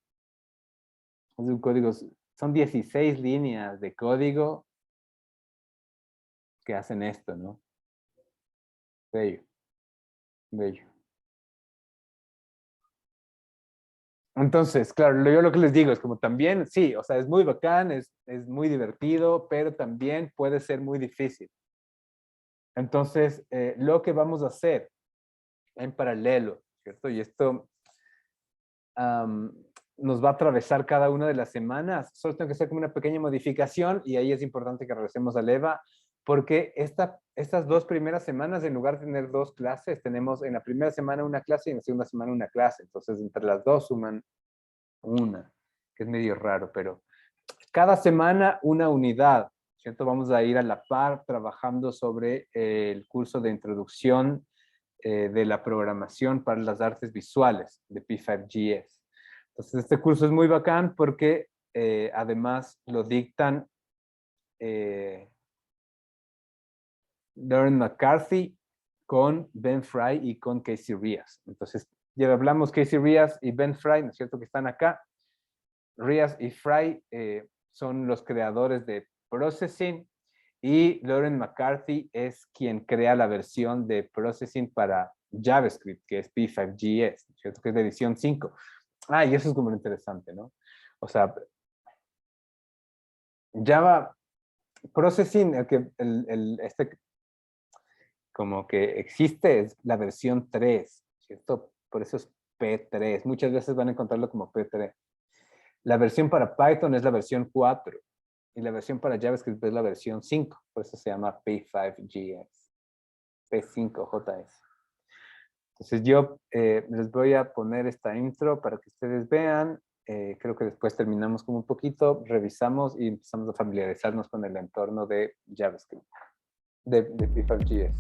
Es un código, son 16 líneas de código que hacen esto, ¿no? Bello, bello. Entonces, claro, yo lo que les digo es como también, sí, o sea, es muy bacán, es muy divertido, pero también puede ser muy difícil. Entonces, lo que vamos a hacer en paralelo, ¿cierto? Y esto nos va a atravesar cada una de las semanas. Solo tengo que hacer como una pequeña modificación y ahí es importante que regresemos al EVA, porque estas 2 primeras semanas, en lugar de tener 2 clases, tenemos en la primera semana una clase y en la segunda semana una clase. Entonces, entre las 2 suman una, que es medio raro, pero cada semana una unidad, ¿cierto? Vamos a ir a la par trabajando sobre el curso de introducción de la programación para las artes visuales de P5GS. Entonces, este curso es muy bacán porque además lo dictan Lauren McCarthy con Ben Fry y con Casey Rias. Entonces, ya hablamos Casey Rias y Ben Fry, ¿no es cierto?, que están acá. Rias y Fry son los creadores de Processing y Lauren McCarthy es quien crea la versión de Processing para JavaScript, que es P5GS, ¿cierto?, que es de edición 5. Ah, y eso es como lo interesante, ¿no? O sea, Java Processing, este como que existe es la versión 3, ¿cierto? Por eso es P3. Muchas veces van a encontrarlo como P3. La versión para Python es la versión 4 y la versión para JavaScript es la versión 5. Por eso se llama P5GS, P5JS. Entonces yo les voy a poner esta intro para que ustedes vean. Creo que después terminamos como un poquito, revisamos y empezamos a familiarizarnos con el entorno de JavaScript, de P5GS.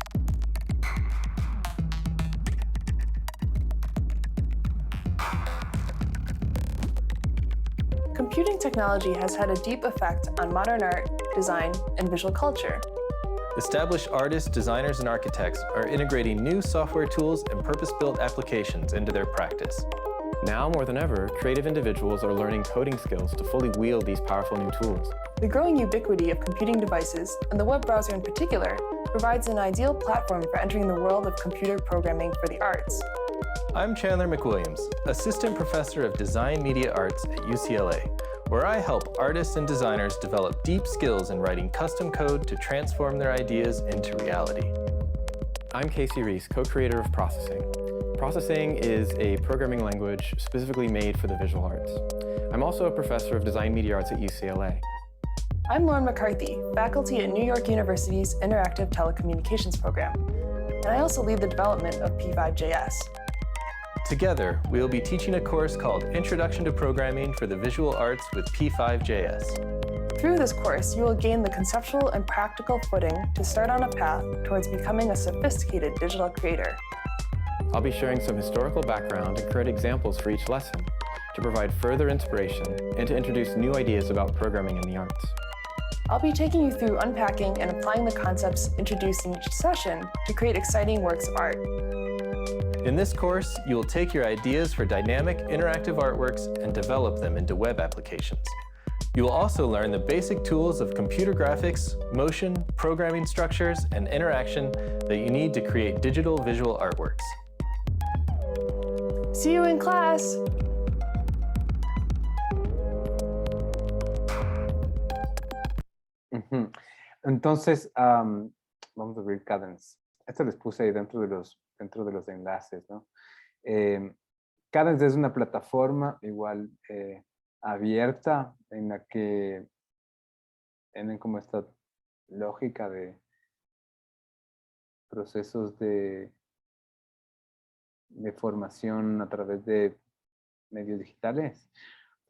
Computing technology has had a deep effect on modern art, design, and visual culture. Established artists, designers, and architects are integrating new software tools and purpose-built applications into their practice. Now more than ever, creative individuals are learning coding skills to fully wield these powerful new tools. The growing ubiquity of computing devices, and the web browser in particular, provides an ideal platform for entering the world of computer programming for the arts. I'm Chandler McWilliams, Assistant Professor of Design Media Arts at UCLA, where I help artists and designers develop deep skills in writing custom code to transform their ideas into reality. I'm Casey Reese, co-creator of Processing. Processing is a programming language specifically made for the visual arts. I'm also a professor of Design Media Arts at UCLA. I'm Lauren McCarthy, faculty at New York University's Interactive Telecommunications program, and I also lead the development of P5JS. Together, we will be teaching a course called Introduction to Programming for the Visual Arts with P5JS. Through this course, you will gain the conceptual and practical footing to start on a path towards becoming a sophisticated digital creator. I'll be sharing some historical background and current examples for each lesson to provide further inspiration and to introduce new ideas about programming in the arts. I'll be taking you through unpacking and applying the concepts introduced in each session to create exciting works of art. In this course, you will take your ideas for dynamic, interactive artworks and develop them into web applications. You will also learn the basic tools of computer graphics, motion, programming structures, and interaction that you need to create digital visual artworks. See you in class! Entonces, vamos a abrir Cadence. Esto les puse ahí dentro de los enlaces, ¿no? Cadence es una plataforma igual abierta en la que tienen como esta lógica de procesos de formación a través de medios digitales.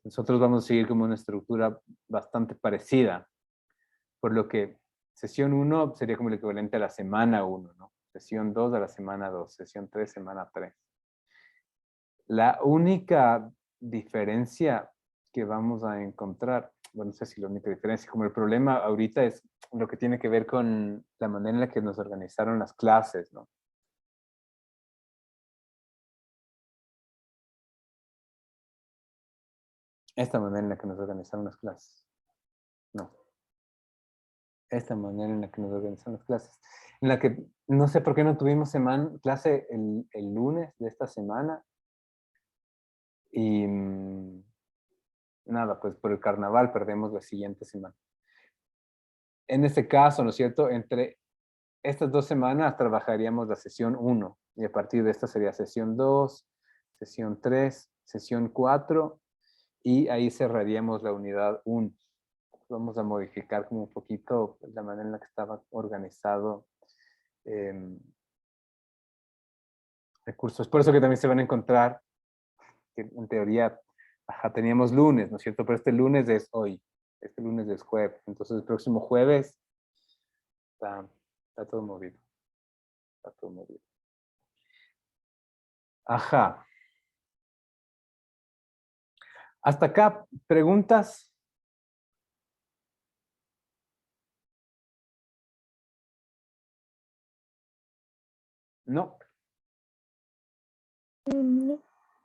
Nosotros vamos a seguir como una estructura bastante parecida, por lo que sesión 1 sería como el equivalente a la semana 1, ¿no? Sesión 2 a la semana 2, sesión 3, semana 3. La única diferencia que vamos a encontrar, bueno, no sé si la única diferencia, como el problema ahorita es lo que tiene que ver con la manera en la que nos organizaron las clases, ¿no? Esta manera en la que nos organizaron las clases. No. Esta manera en la que nos organizan las clases. En la que no sé por qué no tuvimos clase el lunes de esta semana. Y nada, pues por el carnaval perdemos la siguiente semana. En este caso, ¿no es cierto? Entre estas 2 semanas trabajaríamos la sesión 1. Y a partir de esta sería sesión 2, sesión 3, sesión 4. Y ahí cerraríamos la unidad 1. Vamos a modificar como un poquito la manera en la que estaba organizado recursos. Por eso que también se van a encontrar, que en teoría, teníamos lunes, ¿no es cierto? Pero este lunes es hoy, este lunes es jueves. Entonces el próximo jueves está todo movido. Está todo movido. Ajá. Hasta acá, ¿preguntas? No.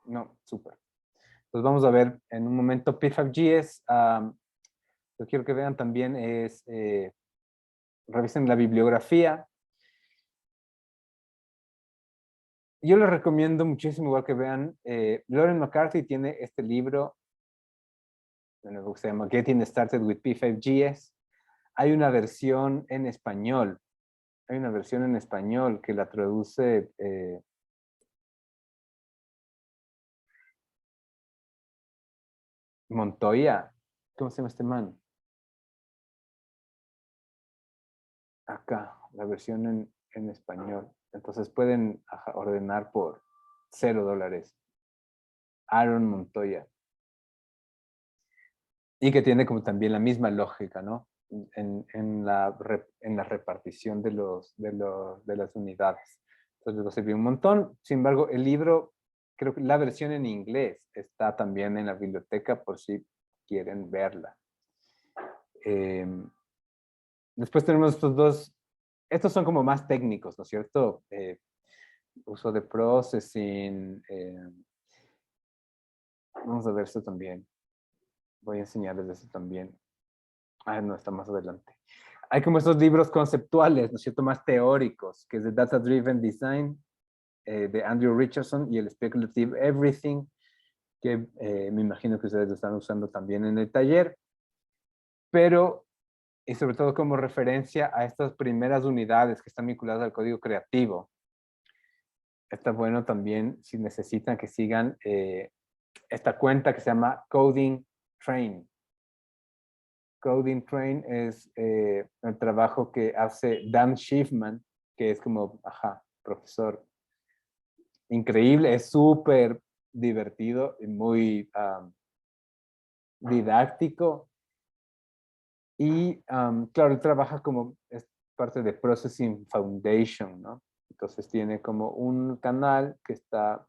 No, súper. Pues vamos a ver en un momento P5JS. Lo que quiero que vean también es, revisen la bibliografía. Yo les recomiendo muchísimo igual que vean, Lauren McCarthy tiene este libro, que se llama Getting Started with P5JS. Hay una versión en español. Hay una versión en español que la traduce Montoya. ¿Cómo se llama este man? Acá, la versión en español. Entonces pueden ordenar por $0. Aaron Montoya. Y que tiene como también la misma lógica, ¿no? En la repartición de las unidades. Entonces les va a servir un montón. Sin embargo, el libro, creo que la versión en inglés está también en la biblioteca por si quieren verla. Después tenemos estos dos. Estos son como más técnicos, ¿no es cierto? Uso de processing. Vamos a ver esto también. Voy a enseñarles eso también. No, está más adelante. Hay como estos libros conceptuales, ¿no es cierto? Más teóricos, que es de Data Driven Design, de Andrew Richardson, y el Speculative Everything, que me imagino que ustedes lo están usando también en el taller. Pero, y sobre todo como referencia a estas primeras unidades que están vinculadas al código creativo. Está bueno también, si necesitan, que sigan esta cuenta que se llama Coding Train. Coding Train es el trabajo que hace Dan Schiffman, que es como, profesor increíble, es súper divertido y muy didáctico. Y claro, él trabaja como es parte de Processing Foundation, ¿no? Entonces tiene como un canal que está,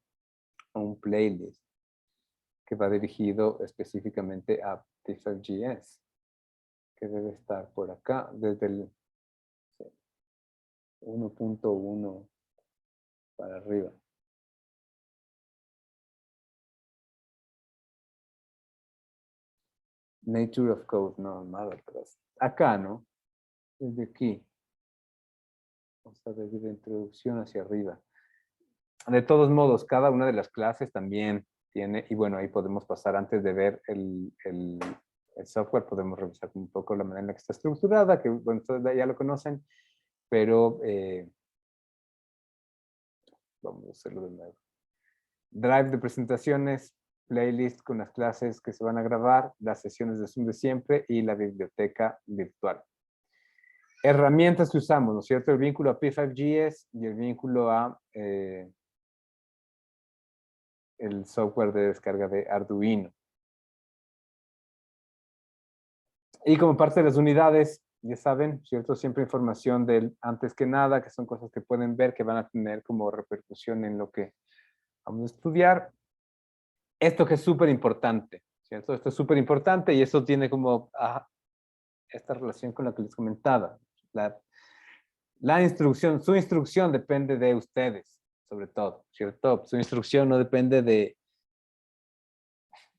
un playlist que va dirigido específicamente a P5GS, que debe estar por acá, desde el 1.1 para arriba. Nature of Code, no, nada atrás. Acá, ¿no? Desde aquí. O sea, desde la introducción hacia arriba. De todos modos, cada una de las clases también tiene, y bueno, ahí podemos pasar antes de ver el software, podemos revisar un poco la manera en la que está estructurada, que bueno, ustedes ya lo conocen, pero vamos a hacerlo de nuevo. Drive de presentaciones, playlist con las clases que se van a grabar, las sesiones de Zoom de siempre y la biblioteca virtual. Herramientas que usamos, ¿no es cierto? El vínculo a P5GS y el vínculo a el software de descarga de Arduino. Y como parte de las unidades, ya saben, ¿cierto? Siempre información del antes que nada, que son cosas que pueden ver, que van a tener como repercusión en lo que vamos a estudiar. Esto que es súper importante, ¿cierto? Esto es súper importante y eso tiene como esta relación con la que les comentaba. La instrucción, su instrucción depende de ustedes, sobre todo, ¿cierto? Su instrucción no depende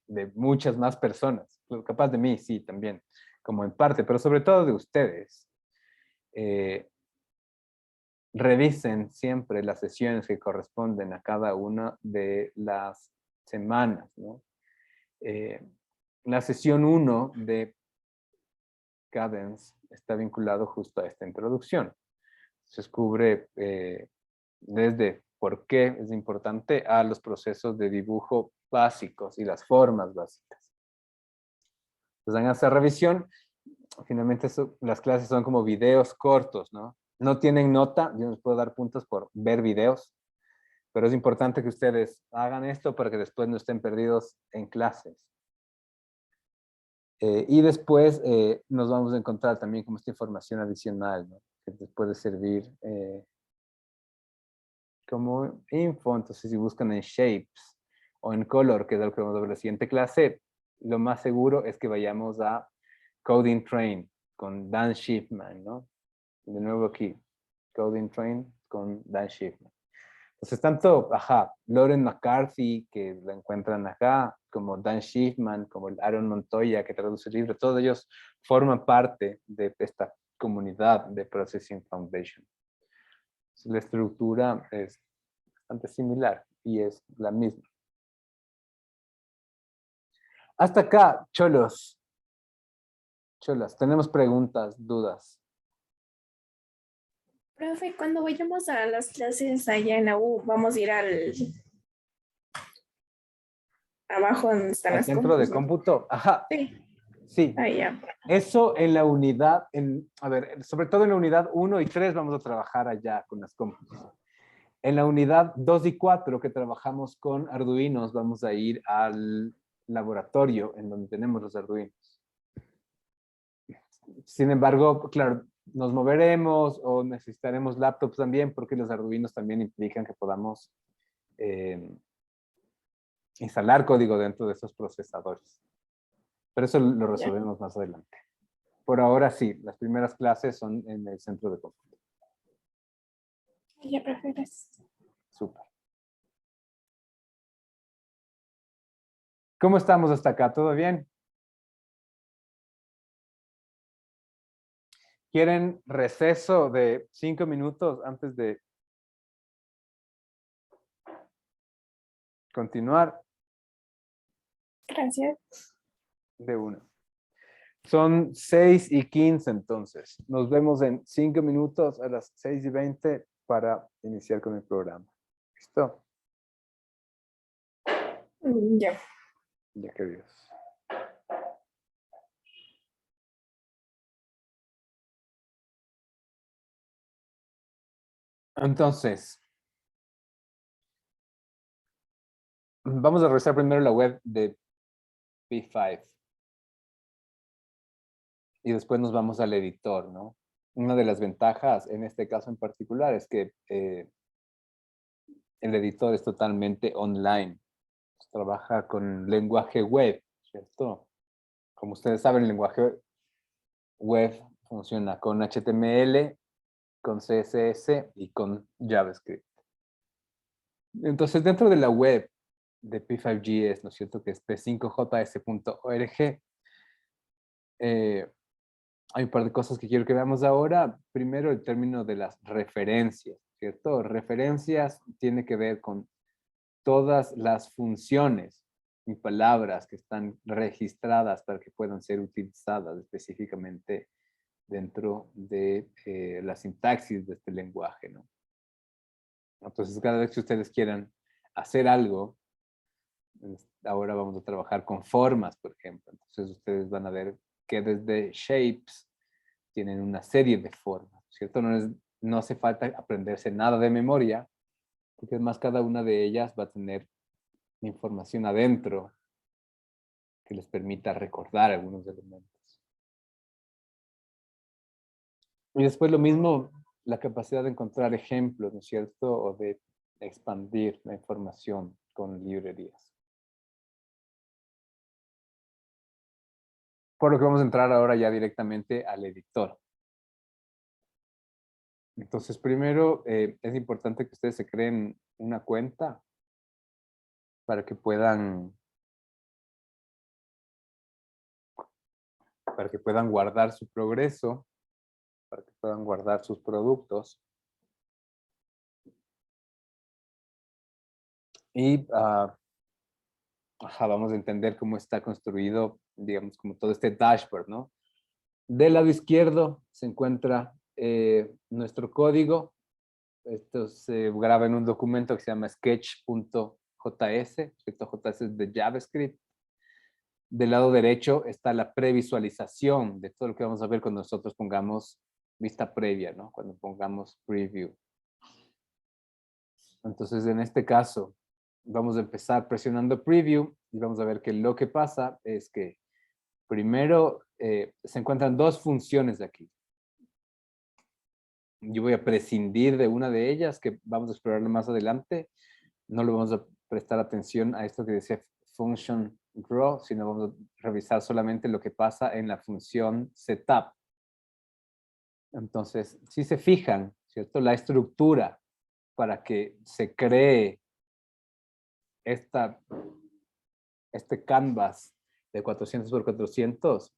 de muchas más personas. Capaz de mí, sí, también, como en parte, pero sobre todo de ustedes. Revisen siempre las sesiones que corresponden a cada una de las semanas, ¿no? La sesión 1 de Cadence está vinculado justo a esta introducción. Se descubre desde por qué es importante a los procesos de dibujo básicos y las formas básicas. Entonces, hagan esa revisión. Finalmente, las clases son como videos cortos, ¿no? No tienen nota, yo les puedo dar puntos por ver videos, pero es importante que ustedes hagan esto para que después no estén perdidos en clases. Y después nos vamos a encontrar también como esta información adicional, ¿no? Que les puede servir como info. Entonces, si buscan en Shapes o en Color, que es lo que vamos a ver en la siguiente clase, lo más seguro es que vayamos a Coding Train con Dan Schiffman, ¿no? De nuevo aquí, Coding Train con Dan Schiffman. Entonces, tanto, Lauren McCarthy, que la encuentran acá, como Dan Schiffman, como el Aaron Montoya, que traduce el libro, todos ellos forman parte de esta comunidad de Processing Foundation. Entonces, la estructura es bastante similar y es la misma. Hasta acá, cholos. Cholas, tenemos preguntas, dudas. Profe, cuando vayamos a las clases allá en la U, vamos a ir al abajo donde están Al las centro de compus, ¿no? cómputo. Sí, Sí. allá. Eso en la unidad, a ver, sobre todo en la unidad 1 y 3 vamos a trabajar allá con las compus. En la unidad 2 y 4 que trabajamos con Arduinos, vamos a ir al laboratorio en donde tenemos los Arduinos. Sin embargo, claro, nos moveremos o necesitaremos laptops también porque los Arduinos también implican que podamos instalar código dentro de esos procesadores. Pero eso lo resolvemos más adelante. Por ahora sí, las primeras clases son en el centro de cómputo. Ya, profe, gracias. Súper. ¿Cómo estamos hasta acá? ¿Todo bien? ¿Quieren receso de 5 minutos antes de continuar? Gracias. De una. Son 6:15 entonces. Nos vemos en 5 minutos a las 6:20 para iniciar con el programa. ¿Listo? Ya. Ya que Dios. Entonces, Vamos a revisar primero la web de P5. Y después nos vamos al editor, ¿no? Una de las ventajas en este caso en particular es que el editor es totalmente online. Trabaja con lenguaje web, ¿cierto? Como ustedes saben, el lenguaje web funciona con HTML, con CSS y con JavaScript. Entonces, dentro de la web de P5GS, ¿no es cierto? Que es p5js.org, hay un par de cosas que quiero que veamos ahora. Primero, el término de las referencias, ¿cierto? Referencias tiene que ver con todas las funciones y palabras que están registradas para que puedan ser utilizadas específicamente dentro de la sintaxis de este lenguaje, ¿no? Entonces, cada vez que ustedes quieran hacer algo, ahora vamos a trabajar con formas, por ejemplo. Entonces, ustedes van a ver que desde shapes tienen una serie de formas, ¿cierto? No hace falta aprenderse nada de memoria, porque además cada una de ellas va a tener información adentro que les permita recordar algunos elementos. Y después lo mismo, la capacidad de encontrar ejemplos, ¿no es cierto? O de expandir la información con librerías. Por lo que vamos a entrar ahora ya directamente al editor. Entonces, primero es importante que ustedes se creen una cuenta para que puedan guardar su progreso, para que puedan guardar sus productos. Y vamos a entender cómo está construido, digamos, como todo este dashboard, ¿no? Del lado izquierdo se encuentra nuestro código. Esto se graba en un documento que se llama sketch.js, JS es de JavaScript. Del lado derecho está la previsualización de todo lo que vamos a ver cuando nosotros pongamos vista previa, ¿no? Cuando pongamos preview. Entonces, en este caso, vamos a empezar presionando preview y vamos a ver que lo que pasa es que primero se encuentran dos funciones de aquí. Yo voy a prescindir de una de ellas que vamos a explorarlo más adelante. No le vamos a prestar atención a esto que decía function grow, sino vamos a revisar solamente lo que pasa en la función setup. Entonces, si se fijan, ¿cierto? La estructura para que se cree este canvas de 400 por 400,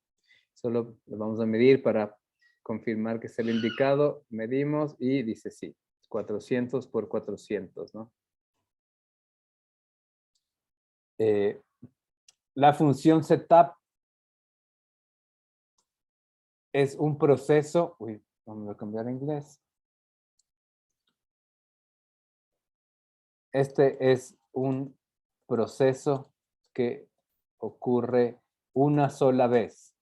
solo lo vamos a medir para confirmar que es el indicado. Medimos y dice sí, 400 por 400, ¿no? La función setup es un proceso, vamos a cambiar a inglés. Este es un proceso que ocurre una sola vez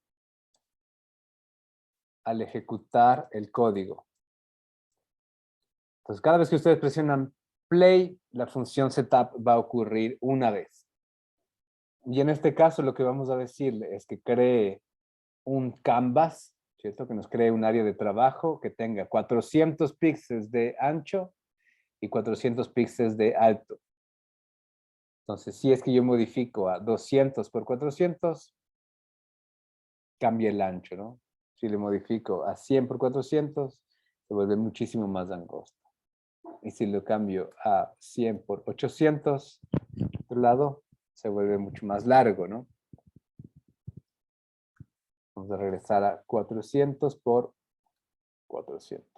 al ejecutar el código. Entonces, cada vez que ustedes presionan play, la función setup va a ocurrir una vez. Y en este caso lo que vamos a decirle es que cree un canvas, ¿cierto? Que nos cree un área de trabajo que tenga 400 píxeles de ancho y 400 píxeles de alto. Entonces, si es que yo modifico a 200 por 400, cambia el ancho, ¿no? Si le modifico a 100 por 400, se vuelve muchísimo más angosto. Y si lo cambio a 100 por 800, de otro lado, se vuelve mucho más largo, ¿no? Vamos a regresar a 400 por 400.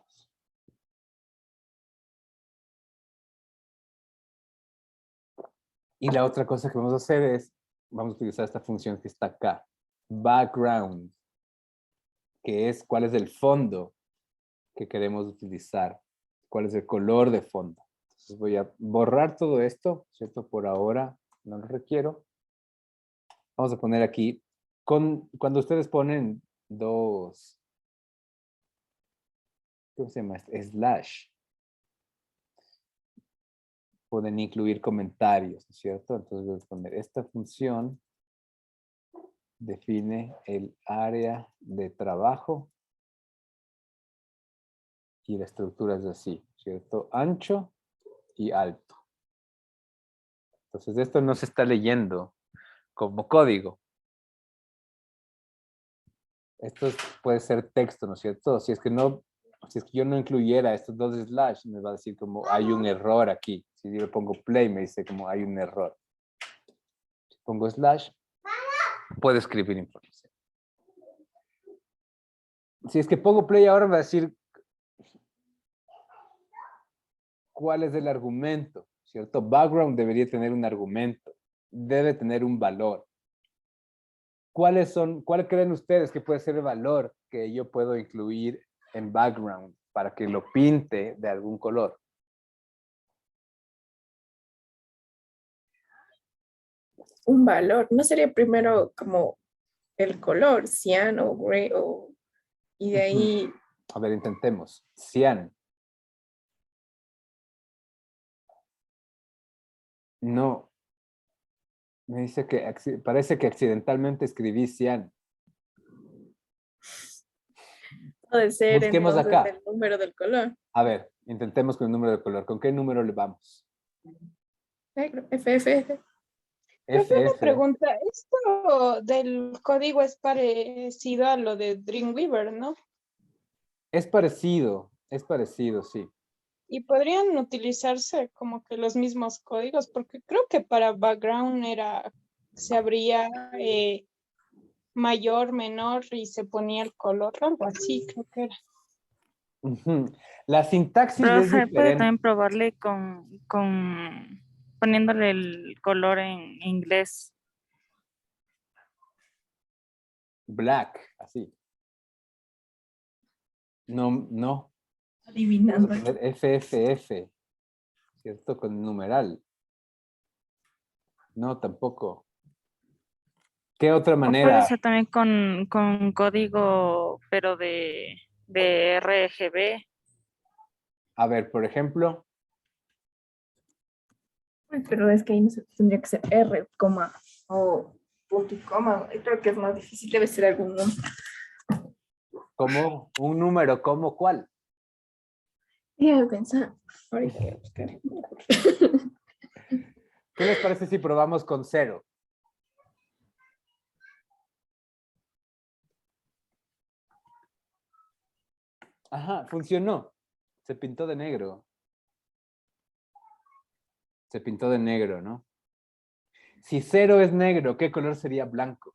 Y la otra cosa que vamos a hacer es, vamos a utilizar esta función que está acá, background, que es cuál es el fondo que queremos utilizar, cuál es el color de fondo. Entonces voy a borrar todo esto, ¿cierto? Por ahora no lo requiero. Vamos a poner aquí, cuando ustedes ponen dos, ¿cómo se llama? Slash. pueden incluir comentarios, ¿no es cierto? Entonces voy a poner esta función define el área de trabajo y la estructura es así, ¿cierto? Ancho y alto. Entonces esto no se está leyendo como código. Esto puede ser texto, ¿no es cierto? Si es que yo no incluyera estos dos slash, me va a decir como hay un error aquí. Si yo le pongo play, me dice como hay un error. Si pongo slash, puedo escribir información. Si es que pongo play ahora, me va a decir cuál es el argumento, ¿cierto? Background debería tener un argumento, debe tener un valor. ¿Cuál creen ustedes que puede ser el valor que yo puedo incluir en background para que lo pinte de algún color? Un valor. ¿No sería primero como el color, cian o gray y de ahí A ver, intentemos. Cian. No. Me dice que parece que accidentalmente escribí cian. puede ser Busquemos entonces acá. el número del color? A ver, intentemos con el número de color. ¿Con qué número le vamos? Negro, FFF. Profe, una FF. pregunta. Esto del código es parecido a lo de Dreamweaver, ¿no? Es parecido, sí. Y podrían utilizarse como que los mismos códigos, porque creo que para background se abría mayor, menor y se ponía el color, algo así creo que era. Ujú. La sintaxis es Profe, puede diferente. también probarle con poniéndole el color en inglés. Black, así. No. Adivinando. Vamos a poner FFF, ¿cierto? Con numeral. No, tampoco. ¿Qué otra O puede manera? ser también con código, pero de RGB. A ver, por ejemplo, Pero es que ahí no se tendría que ser R, coma o punto y coma. Creo que es más difícil, debe ser algún número. como un número, ¿cómo cuál? Déjame pensar. Ahorita voy a buscar. ¿Qué les parece si probamos con 0? Ajá, funcionó. Se pintó de negro. Se pintó de negro, ¿no? Si 0 es negro, ¿qué color sería blanco?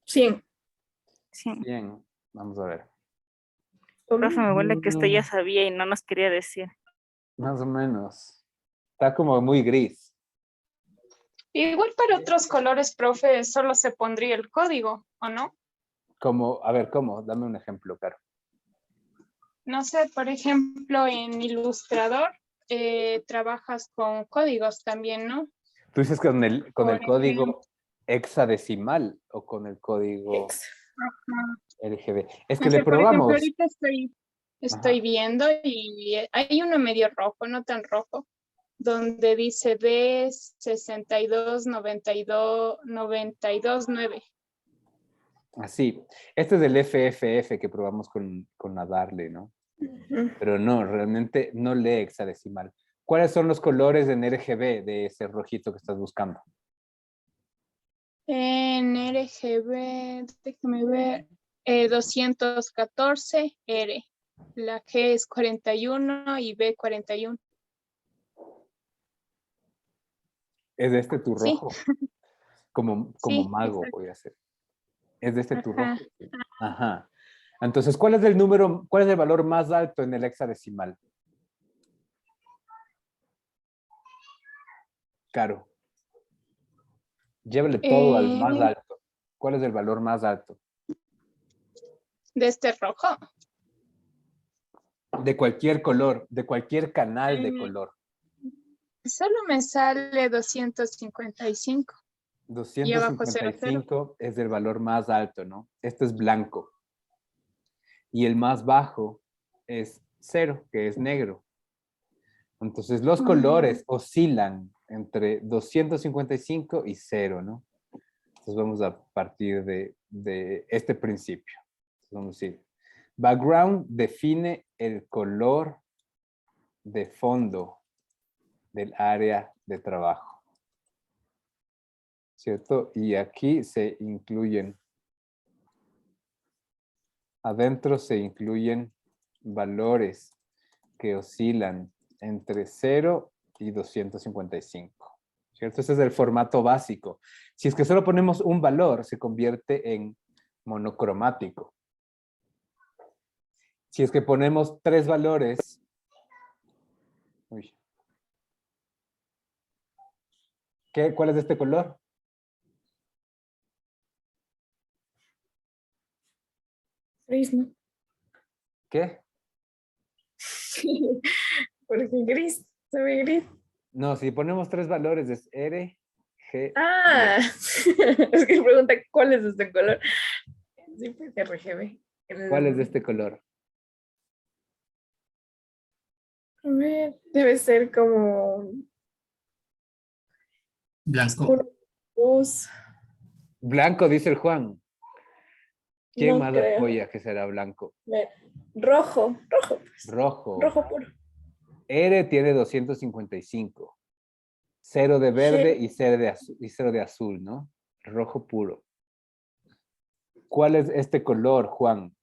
100. Sí. Bien, vamos a ver. Profe, me huele que usted ya sabía y no nos quería decir. Más o menos. Está como muy gris. Igual para otros colores, profe, solo se pondría el código, ¿o no? Como, a ver, ¿cómo? Dame un ejemplo, Caro. No sé, por ejemplo, en Illustrator trabajas con códigos también, ¿no? ¿Tú dices con el Por código ejemplo. hexadecimal o con el código Ajá. RGB? Es que No le sé, por ejemplo, probamos. ahorita estoy Ajá. viendo y hay uno medio rojo, no tan rojo, donde dice D62929299. Así. Este es el FFF que probamos con la Darle, ¿no? Pero no, realmente no lee hexadecimal. ¿Cuáles son los colores en RGB de ese rojito que estás buscando? En RGB, déjame ver, 214 R. La G es 41 y B 41. ¿Es este tu Sí. rojo? Como Sí, mago exacto. voy a hacer. ¿Es de este tu Ajá. rojo? Ajá. Entonces, ¿cuál es el valor más alto en el hexadecimal? Caro. Llévale todo al más alto. ¿Cuál es el valor más alto? De este rojo. De cualquier color, de cualquier canal de color. Solo me sale 255. Y abajo 00. 255 es el valor más alto, ¿no? Esto es blanco. Y el más bajo es 0, que es negro. Entonces, los colores oscilan entre 255 y 0, ¿no? Entonces, vamos a partir de este principio. Vamos a decir, background define el color de fondo del área de trabajo, ¿cierto? Y aquí se incluyen, adentro se incluyen valores que oscilan entre 0 y 255, ¿cierto? Ese es el formato básico. Si es que solo ponemos un valor, se convierte en monocromático. Si es que ponemos 3 valores, uy, ¿cuál es de este color? Gris, ¿no? ¿Qué? Porque gris, se ve gris. No, si ponemos 3 valores es R, G, Ah, es que pregunta cuál es este color. Sí, pues RGB. ¿cuál es de este color? A ver, debe ser como Blanco. luz. Blanco, dice el Juan. ¿Quién No más creo. apoya que será blanco? A ver, rojo, pues. Rojo. Rojo puro. R tiene 255. 0 de verde G. y 0 de azul, ¿no? Rojo puro. ¿Cuál es este color, Juan?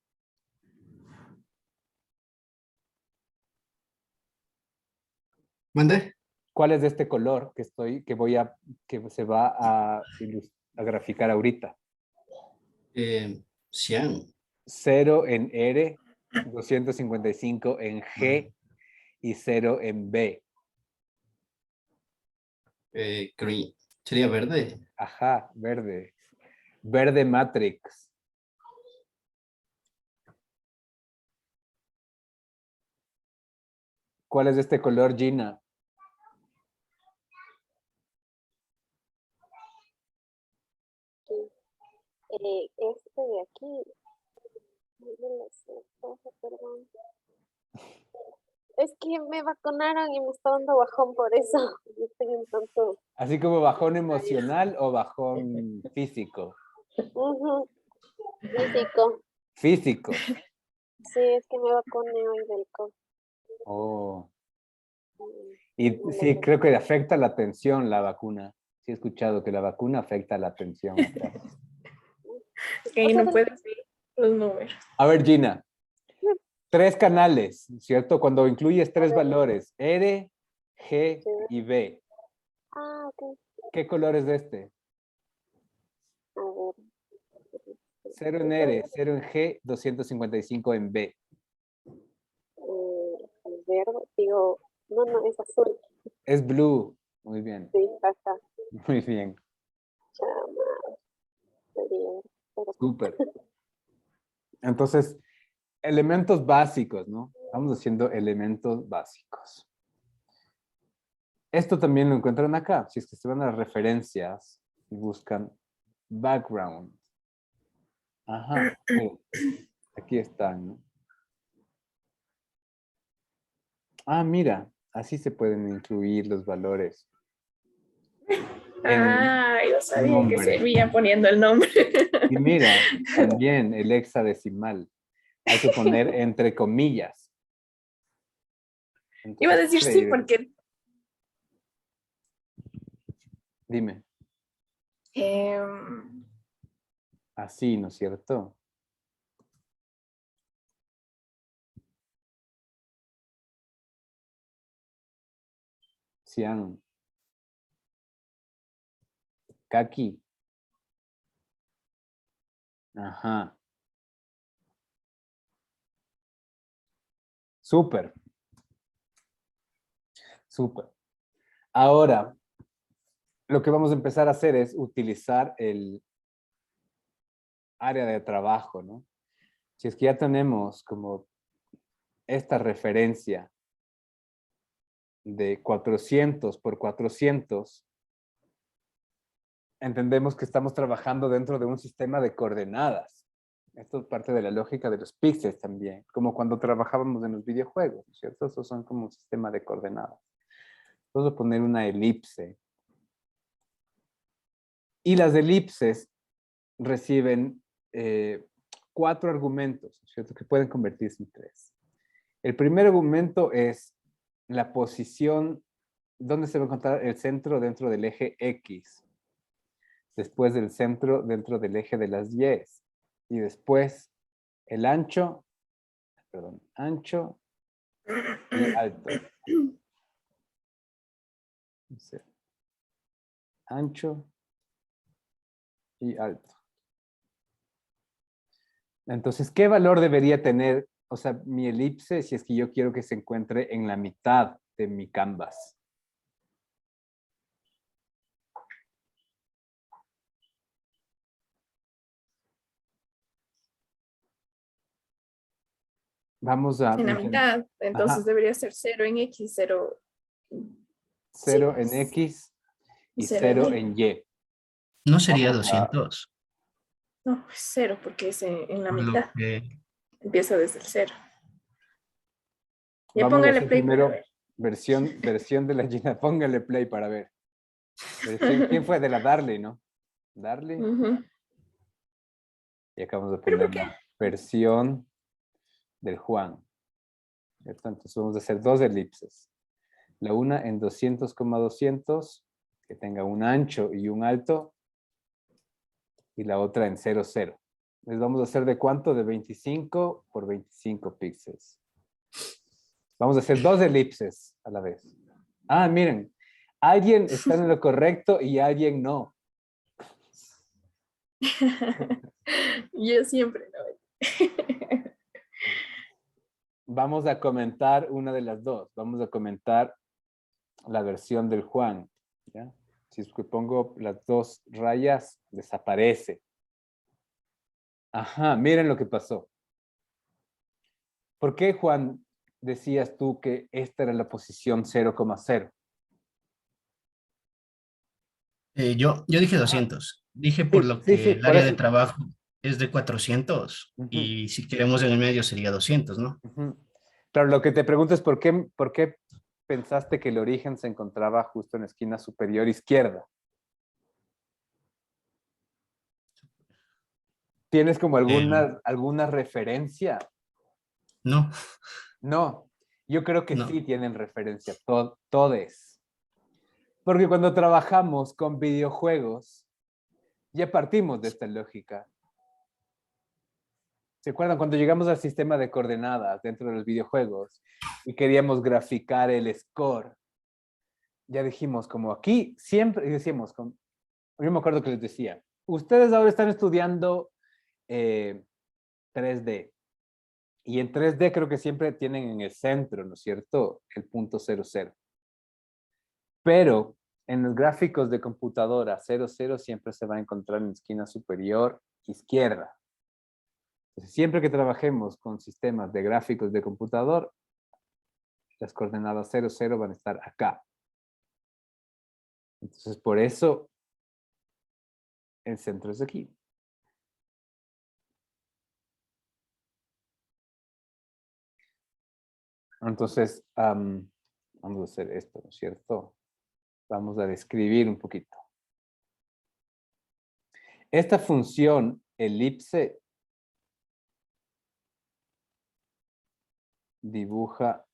¿Mande? ¿Cuál es de este color que se va a graficar ahorita? Cian. 0 en R, 255 en G y 0 en B. Green. ¿Sería verde? Ajá, verde. Verde Matrix. ¿Cuál es de este color, Gina? Este de aquí, no lo sé, perdón. Es que me vacunaron y me está dando bajón por eso. Yo estoy un tanto. ¿Así como bajón emocional o bajón físico? Físico. Físico. Sí, es que me vacuné hoy del COVID. Oh. Y sí, creo que afecta la atención la vacuna. Sí he escuchado que la vacuna afecta la atención. Ok, no puedes ver los números. A ver, Gina. 3 canales, ¿cierto? Cuando incluyes 3 valores, R, G y B. Ah, ok. ¿Qué color es de este? A ver. 0 en R, 0 en G, 255 en B. El verde, digo, no, es azul. Es blue. Muy bien. Sí, acá. Muy bien. Súper. Entonces, elementos básicos, ¿no? Vamos haciendo elementos básicos. Esto también lo encuentran acá. Si es que se van a las referencias y buscan background. Ajá. Miren, aquí están, ¿no? Ah, mira. Así se pueden incluir los valores. Yo sabía nombre. que servía poniendo el nombre. Y mira, también el hexadecimal. Hay que poner entre comillas. Entonces, Iba a decir sí, porque dime. Así, ¿no es cierto? Cian. Kaki. Ajá. Súper. Súper. Ahora, lo que vamos a empezar a hacer es utilizar el área de trabajo, ¿no? Si es que ya tenemos como esta referencia de 400 por 400, entendemos que estamos trabajando dentro de un sistema de coordenadas. Esto es parte de la lógica de los píxeles también, como cuando trabajábamos en los videojuegos, ¿no es cierto? Estos son como un sistema de coordenadas. Vamos a poner una elipse. Y las elipses reciben 4 argumentos, ¿no es cierto? Que pueden convertirse en 3. El primer argumento es la posición, ¿dónde se va a encontrar el centro dentro del eje X? Después del centro dentro del eje de las Y. Y después el ancho, perdón, ancho y alto. O sea, ancho y alto. Entonces, ¿qué valor debería tener, o sea, mi elipse si es que yo quiero que se encuentre en la mitad de mi canvas? Vamos a... En la mitad, entonces Ajá. debería ser 0 en X, 0. 0 Sí, en X y 0 0 en Y. No sería Vamos a... 200, No, pues 0 porque es en la por lo mitad. que Empieza desde el 0. Ya Vamos a póngale hacer play para primero ver. versión de la Gina. Póngale play para ver. ¿Quién fue? De la Darley, ¿no? Darley. Ujú. Y acabamos de ¿Pero por poner qué? la versión del Juan. ¿Cierto? Entonces vamos a hacer 2 elipses. La una en 200,200, que tenga un ancho y un alto. Y la otra en 0, 0. Les vamos a hacer ¿de cuánto? De 25 por 25 píxeles. Vamos a hacer 2 elipses a la vez. Ah, miren. Alguien está en lo correcto y alguien no. Yo siempre lo Vamos a comentar una de las dos. Vamos a comentar la versión del Juan. ¿Ya? Si es que pongo las 2 rayas, desaparece. Ajá, miren lo que pasó. ¿Por qué, Juan, decías tú que esta era la posición 0,0? yo dije 200. Dije por Sí, lo sí, que sí, el por área de eso. trabajo es de 400 Ujú, y si queremos en el medio sería 200, ¿no? ujú. Pero lo que te pregunto es ¿por qué pensaste que el origen se encontraba justo en la esquina superior izquierda? ¿Tienes como Eh, alguna referencia? no, No, yo creo que no. sí tienen referencia, todes. Porque cuando trabajamos con videojuegos, ya partimos de esta lógica. ¿Se acuerdan cuando llegamos al sistema de coordenadas dentro de los videojuegos y queríamos graficar el score? Ya dijimos, como aquí siempre, y decíamos, yo me acuerdo que les decía, ustedes ahora están estudiando 3D. Y en 3D creo que siempre tienen en el centro, ¿no es cierto? El punto 00. Pero en los gráficos de computadora 00 siempre se va a encontrar en la esquina superior izquierda. Entonces, siempre que trabajemos con sistemas de gráficos de computador, las coordenadas 00 van a estar acá. Entonces, por eso el centro es aquí. Entonces, vamos a hacer esto, ¿no es cierto? Vamos a describir un poquito. Esta función elipse dibuja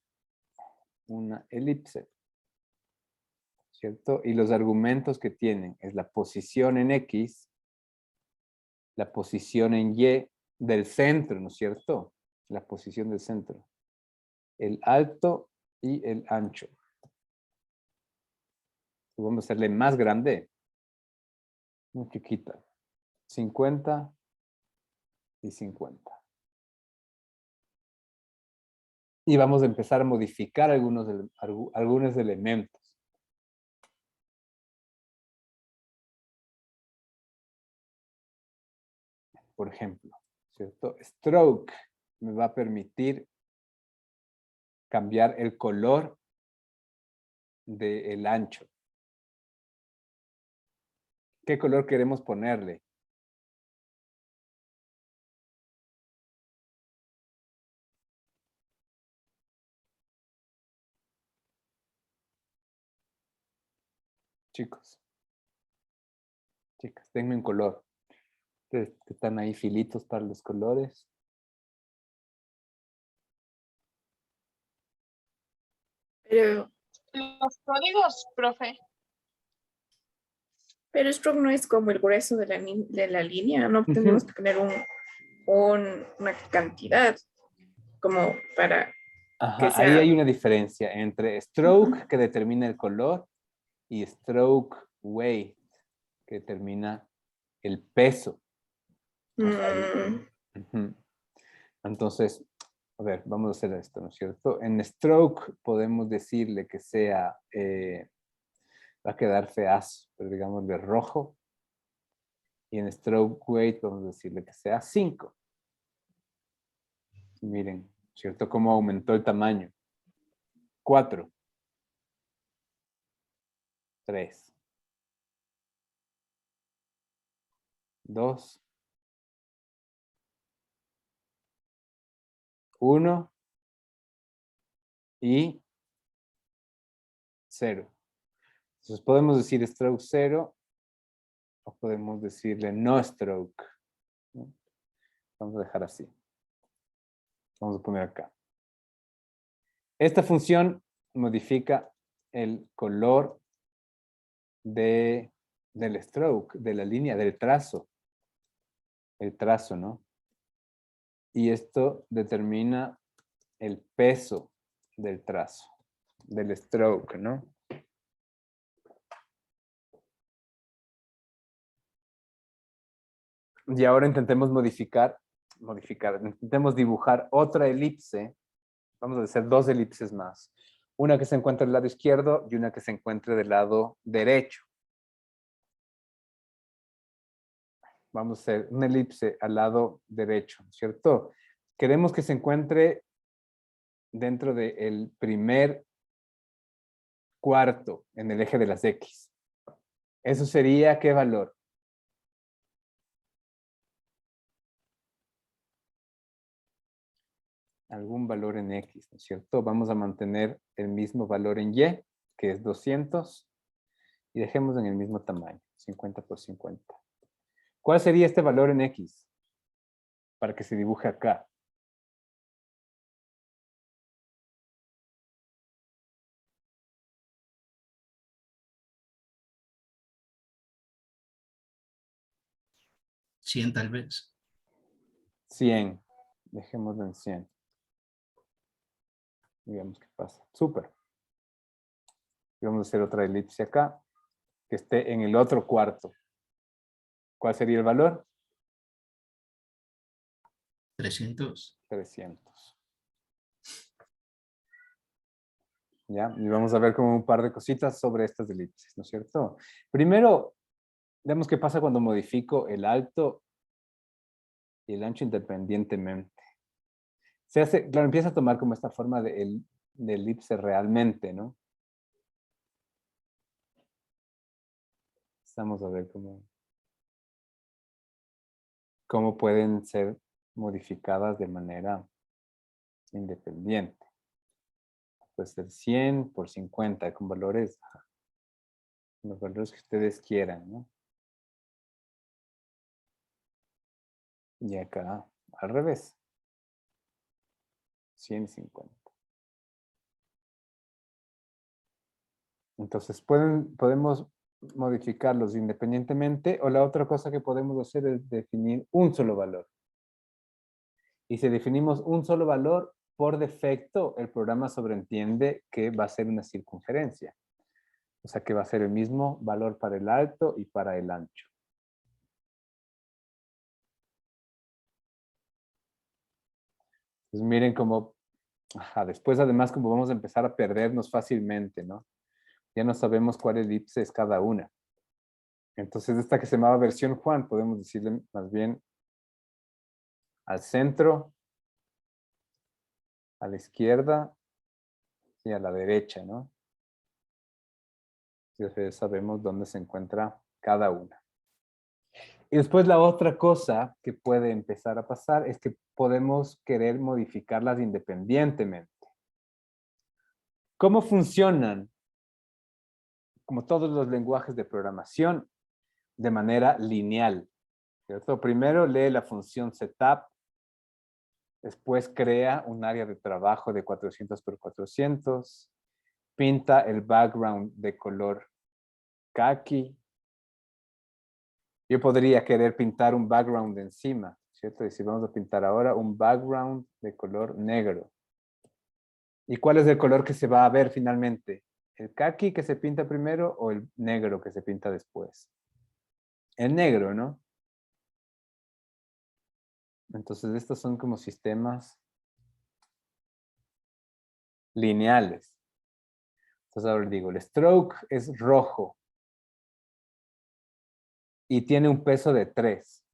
una elipse, ¿cierto? Y los argumentos que tienen es la posición en X, la posición en Y del centro, ¿no es cierto? La posición del centro. El alto y el ancho. Vamos a hacerle más grande. Muy chiquita. 50 y 50. Y vamos a empezar a modificar algunos elementos. Por ejemplo, ¿cierto? Stroke me va a permitir cambiar el color del ancho. ¿Qué color queremos ponerle? chicos. Chicas, denme un color. Ustedes que están ahí filitos para los colores. Pero, Los códigos, profe. pero stroke no es como el grueso de la línea, no tenemos que poner una cantidad como para que Ajá, ahí sea... hay una diferencia entre stroke, que determina el color, y stroke weight, que determina el peso. Ujú. Entonces, a ver, vamos a hacer esto, ¿no es cierto? En stroke podemos decirle que sea, va a quedar feazo, pero digámosle rojo. Y en stroke weight vamos a decirle que sea 5. Miren, ¿cierto? Cómo aumentó el tamaño. 4. 3. 2. 1. Y 0. Entonces podemos decir stroke 0 o podemos decirle no stroke, ¿no? Vamos a dejar así. Vamos a poner acá. Esta función modifica el color del stroke, de la línea, del trazo. El trazo, ¿no? Y esto determina el peso del trazo, del stroke, ¿no? Y ahora intentemos intentemos dibujar otra elipse. Vamos a hacer 2 elipses más. Una que se encuentre del lado izquierdo y una que se encuentre del lado derecho. Vamos a hacer una elipse al lado derecho, ¿cierto? Queremos que se encuentre dentro del primer cuarto en el eje de las X. ¿Eso sería qué valor? Algún valor en X, ¿no es cierto? Vamos a mantener el mismo valor en Y, que es 200, y dejemos en el mismo tamaño, 50 por 50. ¿Cuál sería este valor en X? Para que se dibuje acá. ¿100 tal vez? 100. Dejémoslo en 100. Y veamos qué pasa. Súper. Y vamos a hacer otra elipse acá, que esté en el otro cuarto. ¿Cuál sería el valor? 300. 300. ¿Ya? Y vamos a ver como un par de cositas sobre estas elipses, ¿no es cierto? Primero, veamos qué pasa cuando modifico el alto y el ancho independientemente. Se hace, claro, empieza a tomar como esta forma de elipse realmente, ¿no? Vamos a ver cómo pueden ser modificadas de manera independiente. Puede ser 100 por 50 con valores, los valores que ustedes quieran, ¿no? Y acá, al revés. 150. Entonces, podemos modificarlos independientemente, o la otra cosa que podemos hacer es definir un solo valor. Y si definimos un solo valor, por defecto, el programa sobreentiende que va a ser una circunferencia. O sea, que va a ser el mismo valor para el alto y para el ancho. Pues miren cómo, después además como vamos a empezar a perdernos fácilmente, ¿no? Ya no sabemos cuál elipse es cada una. Entonces esta que se llamaba versión Juan, podemos decirle más bien al centro, a la izquierda y a la derecha, ¿no? Entonces sabemos dónde se encuentra cada una. Y después la otra cosa que puede empezar a pasar es que podemos querer modificarlas independientemente. ¿Cómo funcionan como todos los lenguajes de programación, de manera lineal, ¿cierto? Primero lee la función setup, después crea un área de trabajo de 400 por 400, pinta el background de color khaki. Yo podría querer pintar un background encima, ¿cierto? Y si vamos a pintar ahora un background de color negro. ¿Y cuál es el color que se va a ver finalmente? ¿El khaki que se pinta primero o el negro que se pinta después? El negro, ¿no? Entonces estos son como sistemas lineales. Entonces ahora digo, el stroke es rojo y tiene un peso de 3.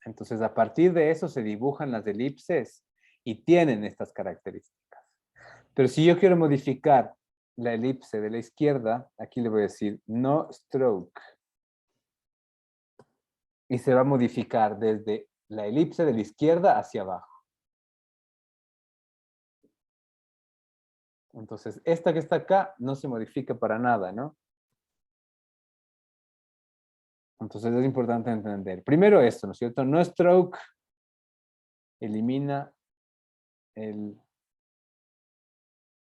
Entonces a partir de eso se dibujan las elipses y tienen estas características. Pero si yo quiero modificar la elipse de la izquierda, aquí le voy a decir no stroke. Y se va a modificar desde la elipse de la izquierda hacia abajo. Entonces, esta que está acá no se modifica para nada, ¿no? Entonces es importante entender. Primero esto, ¿no es cierto? No stroke elimina el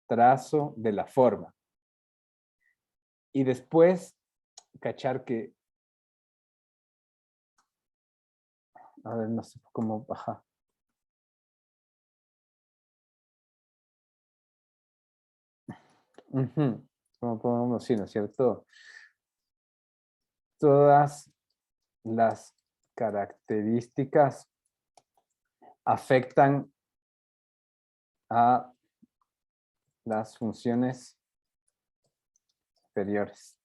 trazo de la forma. Y después, cachar que... A ver, no sé cómo... Ajá. Como podemos decir, ¿no es cierto? Todas las características afectan a las funciones superiores,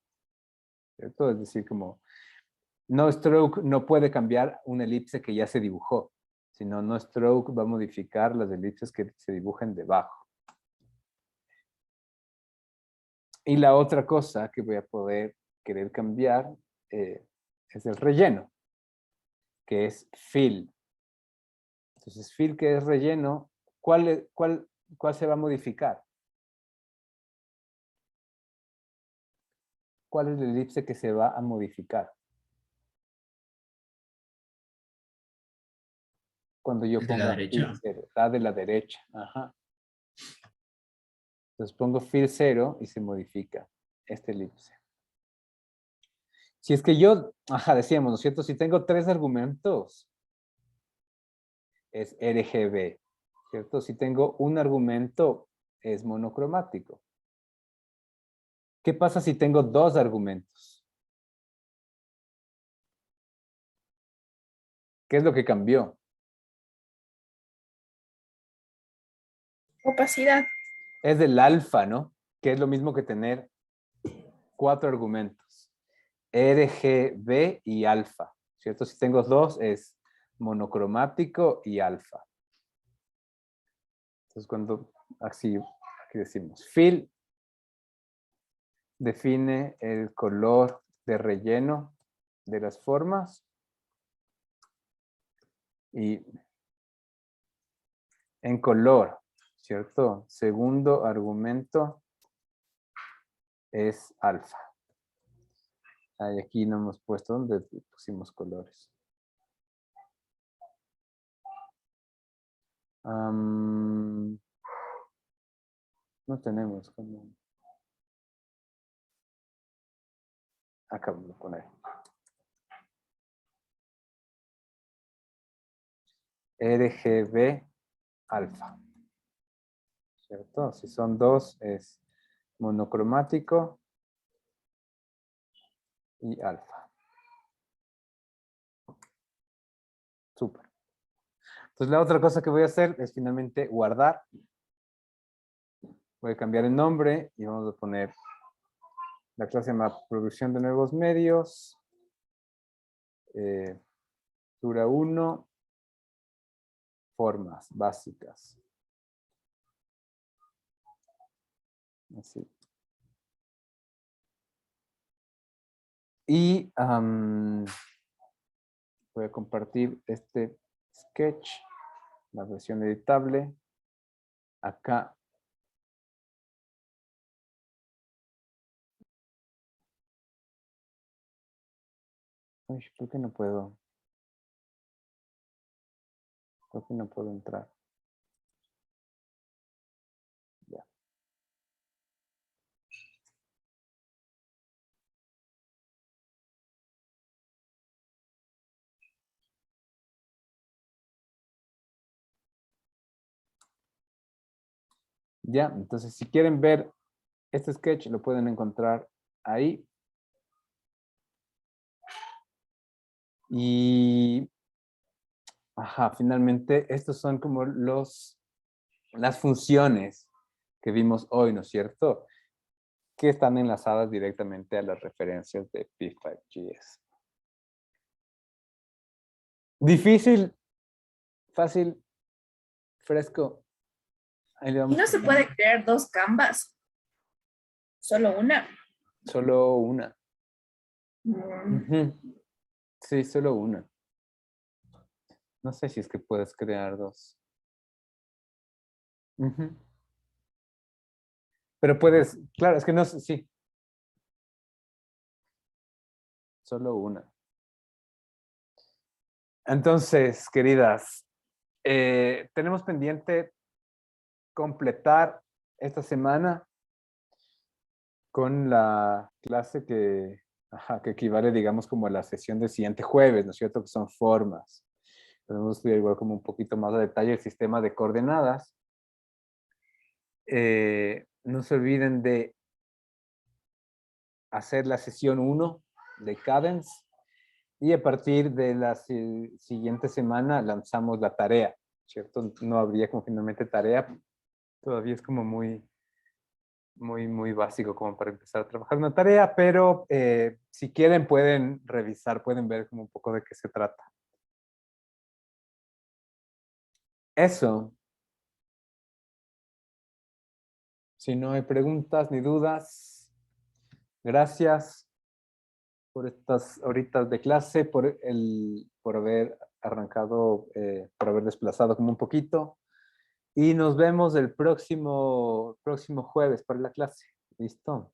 ¿cierto? Es decir, como no stroke no puede cambiar una elipse que ya se dibujó, sino no stroke va a modificar las elipses que se dibujen debajo. Y la otra cosa que voy a poder querer cambiar es el relleno, que es fill. Entonces, fill que es relleno, ¿cuál se va a modificar? ¿Cuál es la elipse que se va a modificar? Cuando yo ¿El de la ponga derecha? fill 0, la de la derecha. Ajá. Entonces pongo fill 0 y se modifica esta elipse. Si es que yo, ajá, decíamos, ¿no es cierto? Si tengo 3 argumentos, es RGB, ¿cierto? Si tengo un argumento, es monocromático. ¿Qué pasa si tengo 2 argumentos? ¿Qué es lo que cambió? Opacidad. Es del alfa, ¿no? Que es lo mismo que tener 4 argumentos. RGB y alfa, ¿cierto? Si tengo 2 es monocromático y alfa. Entonces cuando, aquí decimos, fill define el color de relleno de las formas y en color, ¿cierto? Segundo argumento es alfa. Ahí aquí no hemos puesto donde pusimos colores. No tenemos como... Acá vamos a poner. RGB alfa. ¿Cierto? Si son 2 es monocromático y alfa. Súper. Entonces la otra cosa que voy a hacer es finalmente guardar. Voy a cambiar el nombre y vamos a poner la clase se llama producción de nuevos medios. Dura 1. Formas básicas. Así. Y voy a compartir este sketch, la versión editable, acá. Uy, ¿por qué no puedo? ¿Por qué no puedo entrar? Ya. Ya, entonces si quieren ver este sketch lo pueden encontrar ahí. Y, ajá, finalmente estos son como las funciones que vimos hoy, ¿no es cierto? Que están enlazadas directamente a las referencias de P5GS. Difícil, fácil, fresco. Ahí le Y vamos no se puede crear dos canvas, solo una. solo una. Mm, Ujú. Sí, solo una. No sé si es que puedes crear dos. Ujú. Pero puedes, claro, es que no sé, sí. Solo una. Entonces, queridas, tenemos pendiente completar esta semana con la clase que equivale, digamos, como a la sesión del siguiente jueves, ¿no es cierto? Que son formas. Podemos estudiar igual como un poquito más a detalle el sistema de coordenadas. No se olviden de hacer la sesión 1 de Cadence y a partir de la siguiente semana lanzamos la tarea, ¿cierto? No habría como finalmente tarea, todavía es como muy básico como para empezar a trabajar una tarea, pero si quieren pueden revisar, pueden ver como un poco de qué se trata. Eso. Si no hay preguntas ni dudas, gracias por estas horitas de clase, por haber arrancado, por haber desplazado como un poquito. Y nos vemos el próximo jueves para la clase. ¿Listo?